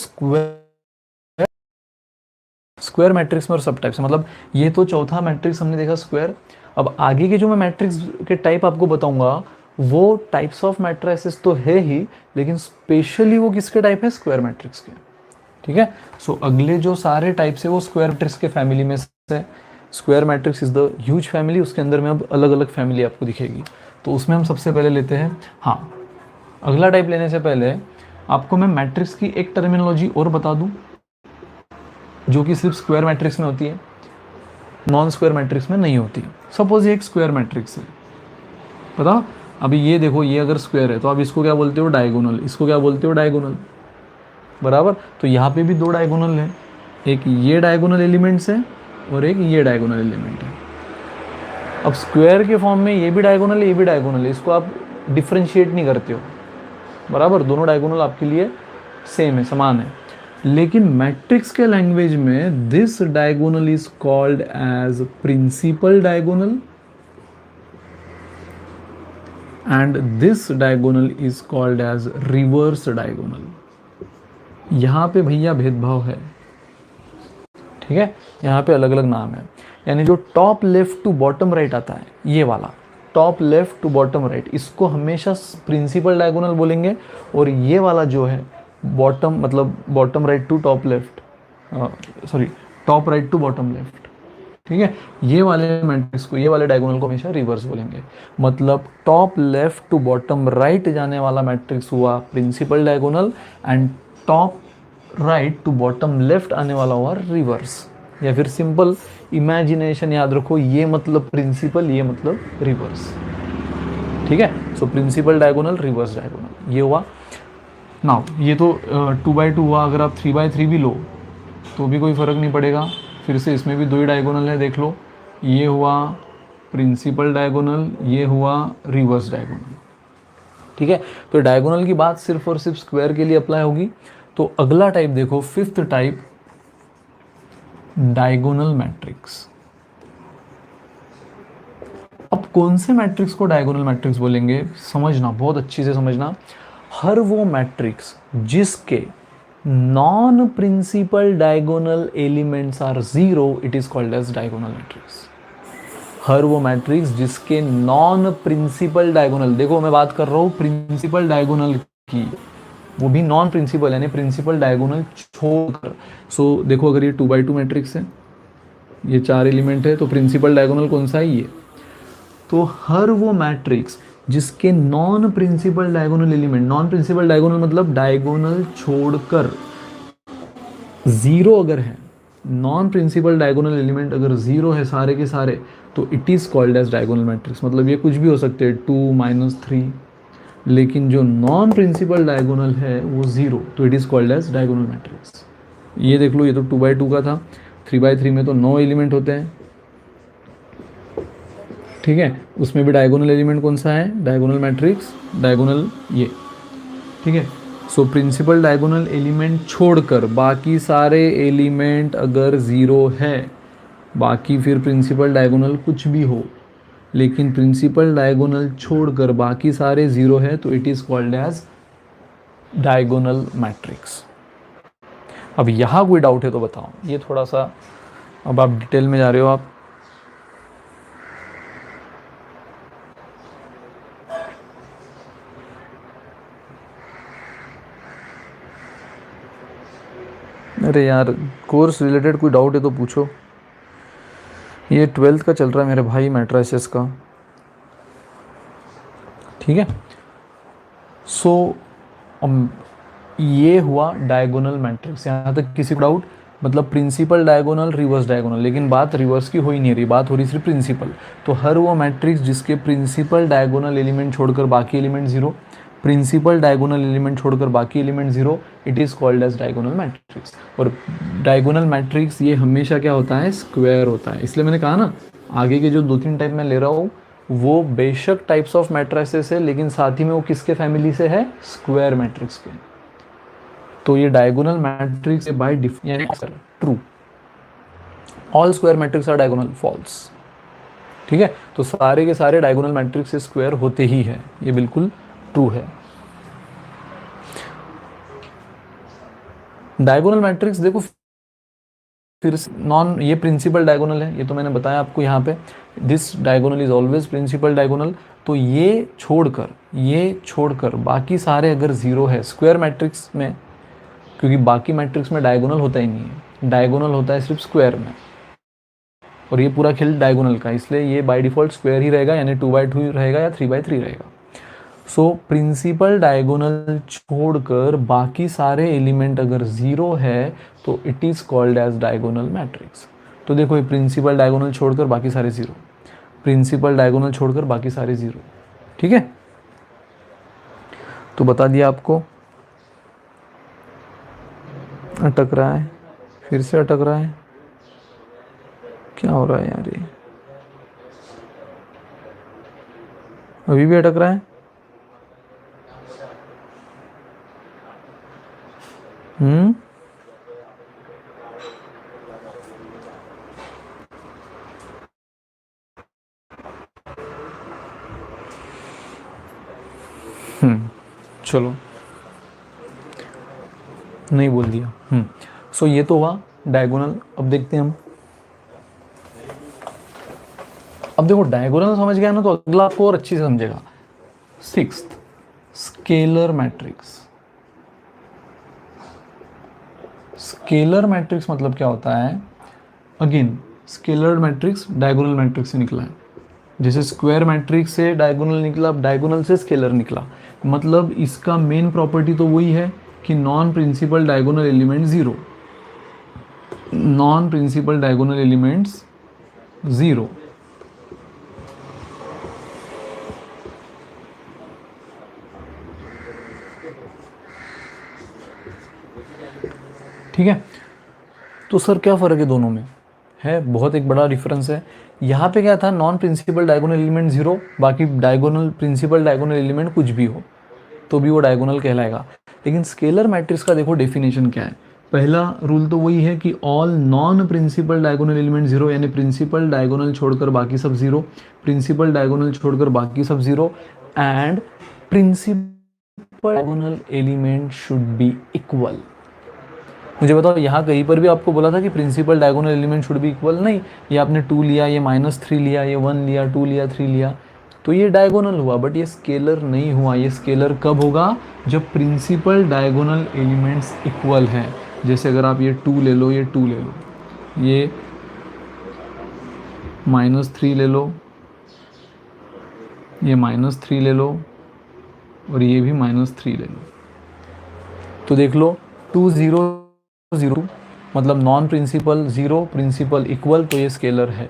स्क्वायर मैट्रिक्स में और सब टाइप्स, मतलब ये तो चौथा मैट्रिक्स हमने देखा स्क्वायर। अब आगे के जो मैं मैट्रिक्स के टाइप आपको बताऊंगा वो टाइप्स ऑफ मैट्रिसेस तो है ही, लेकिन स्पेशली वो किसके टाइप है, स्क्वायर मैट्रिक्स के, ठीक है। सो अगले जो सारे टाइप्स है वो स्क्वायर मैट्रिक्स के फैमिली में से। Square matrix is the huge family, उसके अंदर में अब अलग अलग फैमिली आपको दिखेगी। तो उसमें हम सबसे पहले लेते हैं, हाँ अगला टाइप लेने से पहले आपको मैं मैट्रिक्स की एक टर्मिनोलॉजी और बता दूं जो कि सिर्फ स्क्वायर मैट्रिक्स में होती है, नॉन स्क्वायर मैट्रिक्स में नहीं होती। सपोज ये एक स्क्वायर मैट्रिक्स है, बताओ अभी ये देखो, ये अगर स्क्वायर है तो आप इसको क्या बोलते हो, डायगोनल, इसको क्या बोलते हो, डायगोनल, बराबर। तो यहाँ पे भी 2 डायगोनल है, एक ये डायगोनल एलिमेंट्स है और एक ये डायगोनल एलिमेंट है। अब स्क्वायर के फॉर्म में ये भी डायगोनल है, ये भी डायगोनल है, इसको आप डिफ्रेंशिएट नहीं करते हो, बराबर, दोनों डायगोनल आपके लिए सेम है, समान है। लेकिन मैट्रिक्स के लैंग्वेज में this diagonal is called as principal diagonal and this diagonal is called as reverse diagonal. यहां पे भैया भेदभाव है, ठीक है, यहाँ पे अलग अलग नाम है। यानी जो top left to bottom right आता है, ये वाला top left to bottom right, इसको हमेशा प्रिंसिपल डायगोनल बोलेंगे। और ये वाला जो है बॉटम, मतलब bottom right to top left, sorry top right to bottom left, ठीक है, ये वाले मैट्रिक्स को, ये वाले डायगोनल को हमेशा रिवर्स बोलेंगे। मतलब top left to bottom right जाने वाला मैट्रिक्स हुआ principal diagonal, and top right to bottom left आने वाला हुआ रिवर्स। या फिर सिंपल इमेजिनेशन याद रखो, ये मतलब प्रिंसिपल, ये मतलब रिवर्स, ठीक है। So principal diagonal, reverse diagonal, ये हुआ। नाउ ये तो 2x2 हुआ, अगर आप 3x3 भी लो तो भी कोई फ़र्क नहीं पड़ेगा। फिर से इसमें भी 2 ही डायगोनल है, देख लो, ये हुआ प्रिंसिपल डायगोनल, ये हुआ रिवर्स डायगोनल, ठीक है। तो डायगोनल की बात सिर्फ और सिर्फ स्क्वायर के लिए अप्लाई होगी। तो अगला टाइप देखो, फिफ्थ टाइप, डायगोनल मैट्रिक्स। अब कौन से मैट्रिक्स को डायगोनल मैट्रिक्स बोलेंगे, समझना, बहुत अच्छी से समझना। हर वो मैट्रिक्स जिसके non principal diagonal elements are zero, it is called as diagonal matrix. हर वो मैट्रिक्स जिसके नॉन प्रिंसिपल डायगोनल, देखो मैं बात कर रहा हूँ प्रिंसिपल डायगोनल की, वो भी नॉन प्रिंसिपल यानी प्रिंसिपल डायगोनल छोड़कर। सो देखो, अगर ये 2x2 मैट्रिक्स है, ये 4 एलिमेंट है, तो प्रिंसिपल डायगोनल कौन सा है, ये। तो हर वो मैट्रिक्स जिसके non principal diagonal element, non principal diagonal मतलब डायगोनल छोड़कर जीरो अगर है, नॉन प्रिंसिपल डायगोनल एलिमेंट अगर जीरो है सारे के सारे, तो it is called as diagonal matrix. मतलब ये कुछ भी हो सकते हैं, 2 - 3, लेकिन जो नॉन प्रिंसिपल डायगोनल है वो जीरो, तो it is called as diagonal matrix. ये देख लो, ये तो 2x2 का था, 3x3 में तो 9 एलिमेंट होते हैं, ठीक है। उसमें भी डायगोनल एलिमेंट कौन सा है, डायगोनल मैट्रिक्स, डायगोनल ये, ठीक है। सो प्रिंसिपल डायगोनल एलिमेंट छोड़कर बाकी सारे एलिमेंट अगर ज़ीरो है, बाकी फिर प्रिंसिपल डायगोनल कुछ भी हो, लेकिन प्रिंसिपल डायगोनल छोड़कर बाकी सारे ज़ीरो है, तो it is called as diagonal matrix. अब यहाँ कोई डाउट है तो बताओ, ये थोड़ा सा, अब आप डिटेल में जा रहे हो आप। अरे यार, कोर्स रिलेटेड कोई डाउट है तो पूछो। ये 12th का चल रहा है मेरे भाई, मैट्रिसेस का, ठीक है। सो ये हुआ डायगोनल मैट्रिक्स। यहाँ तक किसी को डाउट, मतलब प्रिंसिपल डायगोनल, रिवर्स डायगोनल, लेकिन बात रिवर्स की हो ही नहीं रही, बात हो रही सिर्फ प्रिंसिपल। तो हर वो मैट्रिक्स जिसके प्रिंसिपल डायगोनल एलिमेंट छोड़कर बाकी element zero, principal diagonal element छोड़कर बाकी element zero, it is called as diagonal matrix. और डायगोनल मैट्रिक्स ये हमेशा क्या होता है, स्क्वायर होता है। इसलिए मैंने कहा ना, आगे के जो 2-3 टाइप मैं ले रहा हूँ वो बेशक टाइप्स ऑफ मैट्रिसेस है, लेकिन साथ ही में वो किसके फैमिली से है, स्क्वायर मैट्रिक्स के। तो ये diagonal matrix by definition true, all square matrix are diagonal, false, ठीक है। तो सारे के सारे डायगोनल मैट्रिक्स स्क्वायर होते ही है, ये बिल्कुल ट्रू है। डायगोनल मैट्रिक्स देखो, फिर नॉन, ये प्रिंसिपल डायगोनल है, ये तो मैंने बताया आपको यहाँ पे, this diagonal is always principal diagonal. तो ये छोड़कर बाकी सारे अगर जीरो है स्क्वायर मैट्रिक्स में, क्योंकि बाकी मैट्रिक्स में डायगोनल होता ही नहीं है, डायगोनल होता है सिर्फ स्क्वायर में, और ये पूरा खेल डायगोनल का, इसलिए ये बाय डिफॉल्ट स्क्वायर ही रहेगा, यानी 2x2 रहेगा या 3x3 रहेगा। सो प्रिंसिपल डायगोनल छोड़कर बाकी सारे एलिमेंट अगर जीरो है, तो it is called as diagonal matrix. तो देखो, ये प्रिंसिपल डायगोनल छोड़कर बाकी सारे जीरो, प्रिंसिपल डायगोनल छोड़कर बाकी सारे जीरो, ठीक है। तो बता दिया आपको। अटक रहा है, फिर से अटक रहा है, क्या हो रहा है यार, ये अभी भी अटक रहा है। चलो, नहीं बोल दिया। सो ये तो हुआ डायगोनल। अब देखते हैं हम, अब देखो डायगोनल समझ गया ना, तो अगला आपको और अच्छी से समझेगा। Sixth, scalar matrix. Scalar matrix मतलब क्या होता है? Again scalar matrix diagonal matrix से निकला है। जैसे स्क्वायर मैट्रिक्स से डायगोनल निकला, डायगोनल से स्केलर निकला। मतलब इसका मेन प्रॉपर्टी तो वही है कि non principal diagonal element zero, non principal diagonal elements zero. ठीक है, तो सर क्या फ़र्क है दोनों में? है बहुत एक बड़ा डिफरेंस है। यहाँ पे क्या था, non principal diagonal element zero, बाकी डायगोनल प्रिंसिपल डायगोनल एलिमेंट कुछ भी हो तो भी वो डायगोनल कहलाएगा। लेकिन स्केलर मैट्रिक्स का देखो डेफिनेशन क्या है। पहला रूल तो वही है कि all non principal diagonal element zero, यानी प्रिंसिपल डायगोनल छोड़कर बाकी सब जीरो, प्रिंसिपल डायगोनल छोड़कर बाकी सब zero, and principal diagonal element should be equal. मुझे बताओ, यहाँ कहीं पर भी आपको बोला था कि principal diagonal element should be equal? नहीं, ये आपने 2 लिया, ये -3 लिया, ये 1 लिया, 2 लिया, 3 लिया, तो ये डायगोनल हुआ, बट ये स्केलर नहीं हुआ। ये स्केलर कब होगा? जब प्रिंसिपल डायगोनल एलिमेंट्स इक्वल हैं। जैसे अगर आप ये 2 ले लो, ये 2 ले लो, ये -3 ले लो, ये -3 ले लो, और ये भी -3 ले लो, तो देख लो 2 0 0, मतलब non principal zero, principal equal, तो ये स्केलर है।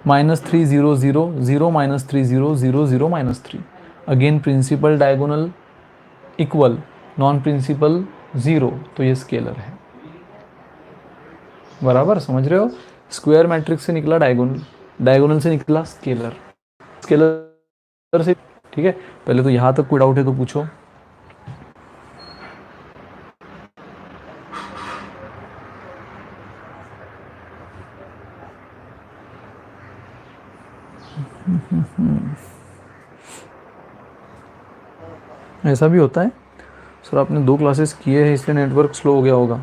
-3 0 0 0 -3 0 0 0 -3, again principal diagonal equal, non principal zero, तो ये स्केलर है। बराबर समझ रहे हो? स्क्वायर मैट्रिक्स से निकला डायगोनल, डायगोनल से निकला स्केलर, स्केलर से। ठीक है, पहले तो यहाँ तक कोई डाउट है तो पूछो। ऐसा भी होता है सर, आपने 2 क्लासेस किए हैं इसलिए नेटवर्क स्लो हो गया होगा।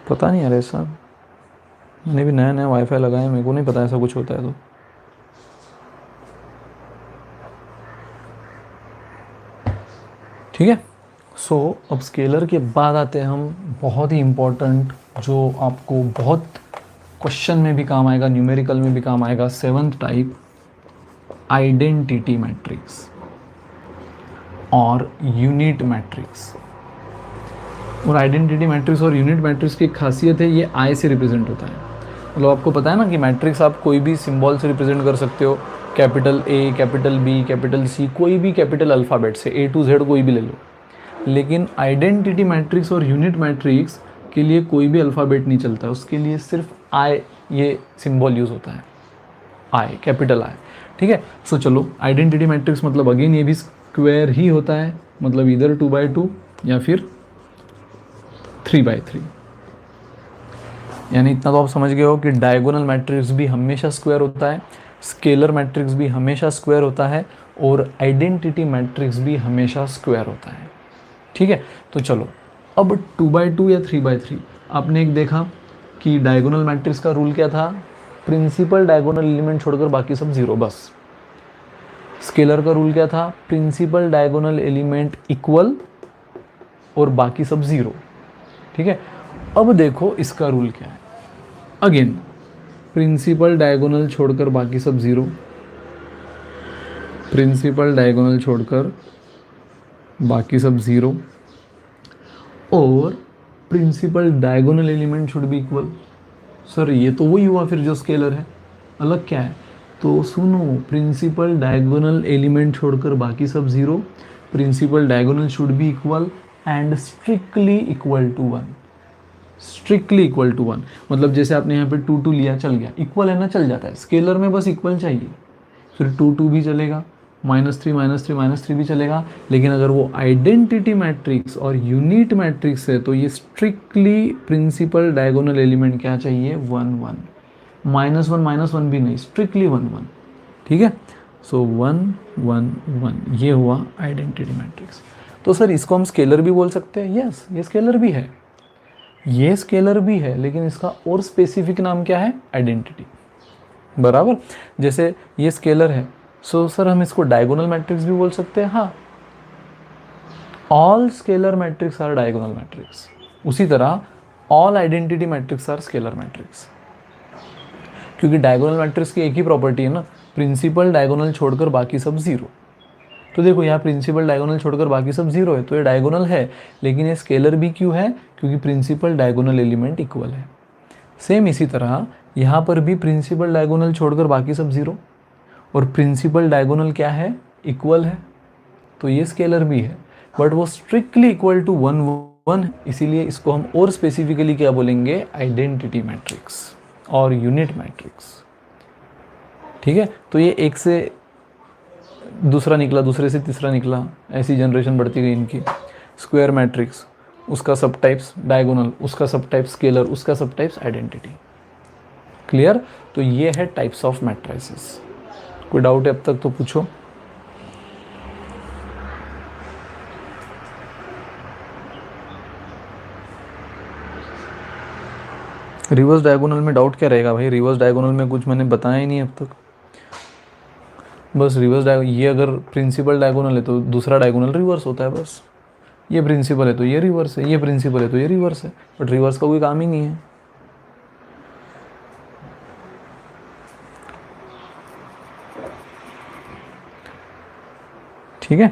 पता नहीं यार, ऐसा मैंने भी नया नया वाईफाई लगाया है, मेरे को नहीं पता ऐसा कुछ होता है तो। ठीक है, सो अब स्केलर के बाद आते हैं हम बहुत ही इम्पोर्टेंट, जो आपको बहुत क्वेश्चन में भी काम आएगा, न्यूमेरिकल में भी काम आएगा, 7th टाइप, आइडेंटिटी मैट्रिक्स और यूनिट मैट्रिक्स। और आइडेंटिटी मैट्रिक्स और यूनिट मैट्रिक्स की खासियत है, ये आई से रिप्रेजेंट होता है। मतलब आपको पता है ना कि मैट्रिक्स आप कोई भी सिंबल से रिप्रेजेंट कर सकते हो, capital A, capital B, capital C, कोई भी कैपिटल अल्फ़ाबेट से, A to Z कोई भी ले लो। लेकिन आइडेंटिटी मैट्रिक्स और यूनिट मैट्रिक्स के लिए कोई भी अल्फ़ाबेट नहीं चलता, उसके लिए सिर्फ आई ये सिंबल यूज़ होता है, आई, कैपिटल आई। ठीक है, सो चलो, आइडेंटिटी मैट्रिक्स मतलब अगेन ये भी स्क्वायर ही होता है, मतलब इधर 2/2 या फिर 3/3। यानी इतना तो आप समझ गए हो कि डायगोनल मैट्रिक्स भी हमेशा स्क्वायर होता है, स्केलर मैट्रिक्स भी हमेशा स्क्वायर होता है, और आइडेंटिटी मैट्रिक्स भी हमेशा स्क्वायर होता है। ठीक है, तो चलो अब 2/2 या 3/3, आपने एक देखा कि डायगोनल मैट्रिक्स का रूल क्या था? प्रिंसिपल डायगोनल एलिमेंट छोड़कर बाकी सब जीरो, बस। स्केलर का रूल क्या था? प्रिंसिपल डायगोनल एलिमेंट इक्वल और बाकी सब जीरो। ठीक है, अब देखो इसका रूल क्या है। अगेन प्रिंसिपल डायगोनल छोड़कर बाकी सब जीरो, प्रिंसिपल डायगोनल छोड़कर बाकी सब जीरो, और principal diagonal element should be equal. Sir ये तो वही हुआ फिर जो स्केलर है, अलग क्या है? तो सुनो, प्रिंसिपल डायगोनल एलिमेंट छोड़कर बाकी सब zero, principal diagonal should be equal and strictly equal to 1। Strictly equal to 1 मतलब जैसे आपने यहाँ पे 2 2 लिया, चल गया, इक्वल है ना, चल जाता है। स्केलर में बस इक्वल चाहिए, फिर 2 2 भी चलेगा, -3 -3 -3 भी चलेगा। लेकिन अगर वो आइडेंटिटी मैट्रिक्स और यूनिट मैट्रिक्स है तो ये स्ट्रिक्टली प्रिंसिपल डायगोनल एलिमेंट क्या चाहिए? 1 1, -1 -1 भी नहीं, स्ट्रिक्टली 1 1। ठीक है, सो 1 1 1 ये हुआ आइडेंटिटी मैट्रिक्स। तो सर इसको हम स्केलर भी बोल सकते हैं? यस, ये स्केलर भी है। ये स्केलर भी है लेकिन इसका और स्पेसिफिक नाम क्या है, आइडेंटिटी। बराबर, जैसे ये स्केलर है, सो सर हम इसको डायगोनल मैट्रिक्स भी बोल सकते हैं। हाँ, all scalar matrix are diagonal matrix. उसी तरह all identity matrix are scalar matrix, क्योंकि डायगोनल मैट्रिक्स की एक ही प्रॉपर्टी है ना, प्रिंसिपल डायगोनल छोड़कर बाकी सब जीरो। तो देखो यहाँ प्रिंसिपल डायगोनल छोड़कर बाकी सब जीरो है, तो ये डायगोनल है, लेकिन ये स्केलर भी क्यों है, क्योंकि प्रिंसिपल डायगोनल एलिमेंट इक्वल है। सेम इसी तरह यहाँ पर भी प्रिंसिपल डायगोनल छोड़कर बाकी सब जीरो, और प्रिंसिपल डायगोनल क्या है, इक्वल है, तो ये स्केलर भी है, बट वो स्ट्रिक्टली इक्वल टू 1 1, इसीलिए इसको हम और स्पेसिफिकली क्या बोलेंगे, आइडेंटिटी मैट्रिक्स और यूनिट मैट्रिक्स। ठीक है, तो ये एक से दूसरा निकला, दूसरे से तीसरा निकला, ऐसी जनरेशन बढ़ती गई इनकी। स्क्वायर मैट्रिक्स, उसका सब टाइप्स डायगोनल, उसका सब टाइप्स स्केलर, उसका सब टाइप्स आइडेंटिटी। क्लियर, तो ये है टाइप्स ऑफ मैट्रिसेस। कोई डाउट है अब तक तो पूछो। रिवर्स डायगोनल में डाउट क्या रहेगा भाई, रिवर्स डायगोनल में कुछ मैंने बताया ही नहीं अब तक। बस रिवर्स डायगोनल, ये अगर प्रिंसिपल डायगोनल है तो दूसरा डायगोनल रिवर्स होता है बस। ये प्रिंसिपल है तो ये रिवर्स है, ये प्रिंसिपल है तो ये रिवर्स है, बट रिवर्स का कोई काम ही नहीं है। ठीक है,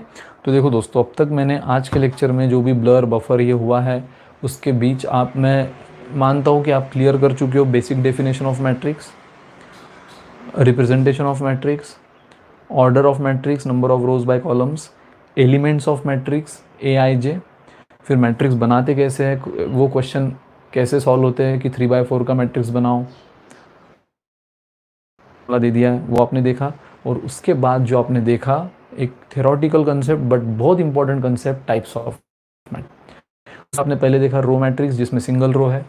तो देखो दोस्तों, अब तक मैंने आज के लेक्चर में जो भी ब्लर बफर ये हुआ है, उसके बीच आप, मैं मानता हूँ कि आप क्लियर कर चुके हो basic definition of matrix, representation of matrix, order of matrix, number of rows by columns, elements of matrix AIJ, फिर मैट्रिक्स बनाते कैसे हैं, वो क्वेश्चन कैसे सॉल्व होते हैं कि 3/4 का मैट्रिक्स बनाओ, दे दिया है वो आपने देखा। और उसके बाद जो आपने देखा एक थ्योरेटिकल कंसेप्ट बट बहुत important concept, types of matrix. आपने पहले देखा रो मैट्रिक्स जिसमें सिंगल रो है,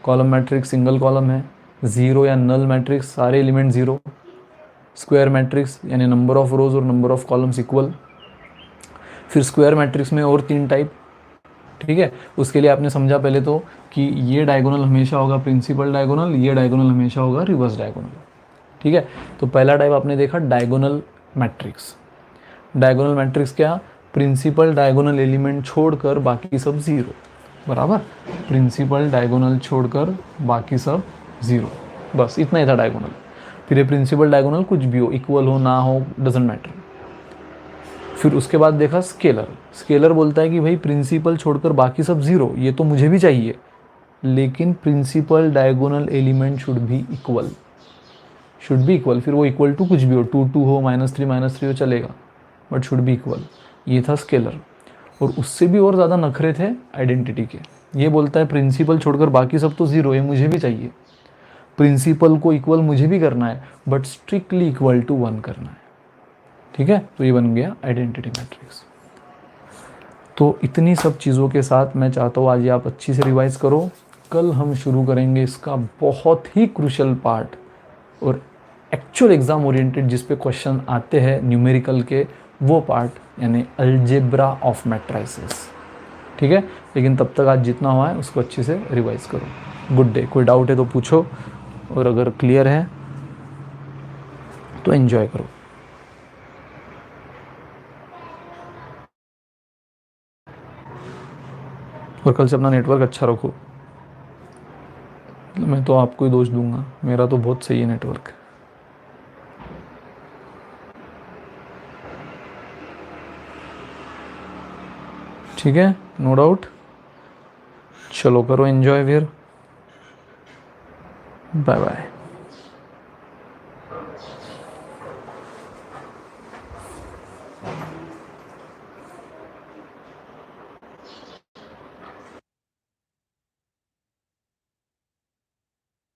कॉलम मैट्रिक्स सिंगल कॉलम है, जीरो या नल मैट्रिक्स सारे एलिमेंट जीरो, स्क्वायर मैट्रिक्स यानी नंबर ऑफ रोज और नंबर ऑफ कॉलम्स इक्वल। फिर स्क्वायर मैट्रिक्स में और 3 टाइप। ठीक है, उसके लिए आपने समझा पहले तो कि ये डायगोनल हमेशा होगा प्रिंसिपल डायगोनल, ये डायगोनल हमेशा होगा रिवर्स डायगोनल। ठीक है, तो पहला टाइप आपने देखा डायगोनल मैट्रिक्स। डायगोनल मैट्रिक्स क्या, प्रिंसिपल डायगोनल एलिमेंट छोड़कर बाकी सब जीरो। बराबर, प्रिंसिपल डायगोनल छोड़कर बाकी सब जीरो, बस इतना ही था डायगोनल। फिर ये प्रिंसिपल डायगोनल कुछ भी हो, इक्वल हो ना हो, डजेंट मैटर। फिर उसके बाद देखा स्केलर। स्केलर बोलता है कि भाई प्रिंसिपल छोड़कर बाकी सब जीरो, ये तो मुझे भी चाहिए, लेकिन principal diagonal element should be equal, should be equal. फिर वो इक्वल टू कुछ भी हो, 2 2 हो, -3 हो, चलेगा, बट शुड बी इक्वल। ये था स्केलर। और उससे भी और ज़्यादा नखरे थे आइडेंटिटी के। ये बोलता है प्रिंसिपल छोड़कर बाकी सब तो ज़ीरो है, मुझे भी चाहिए, प्रिंसिपल को इक्वल मुझे भी करना है, बट स्ट्रिक्टली इक्वल टू 1 करना है। ठीक है, तो ये बन गया आइडेंटिटी मैट्रिक्स। तो इतनी सब चीज़ों के साथ मैं चाहता हूँ आज ये आप अच्छी से रिवाइज करो। कल हम शुरू करेंगे इसका बहुत ही क्रूशियल पार्ट और एक्चुअल एग्ज़ाम ओरिएंटेड जिस पे क्वेश्चन आते हैं न्यूमेरिकल के, वो पार्ट, यानी अलजेब्रा ऑफ मैट्रिसेस। ठीक है, लेकिन तब तक आज जितना हुआ है उसको अच्छे से रिवाइज करो। Good day. कोई डाउट है तो पूछो, और अगर क्लियर है तो एंजॉय करो। और कल से अपना नेटवर्क अच्छा रखो। मैं तो आपको ही दोष दूंगा, मेरा तो बहुत सही है नेटवर्क। ठीक है, नो डाउट। चलो करो एंजॉय फिर, बाय बाय।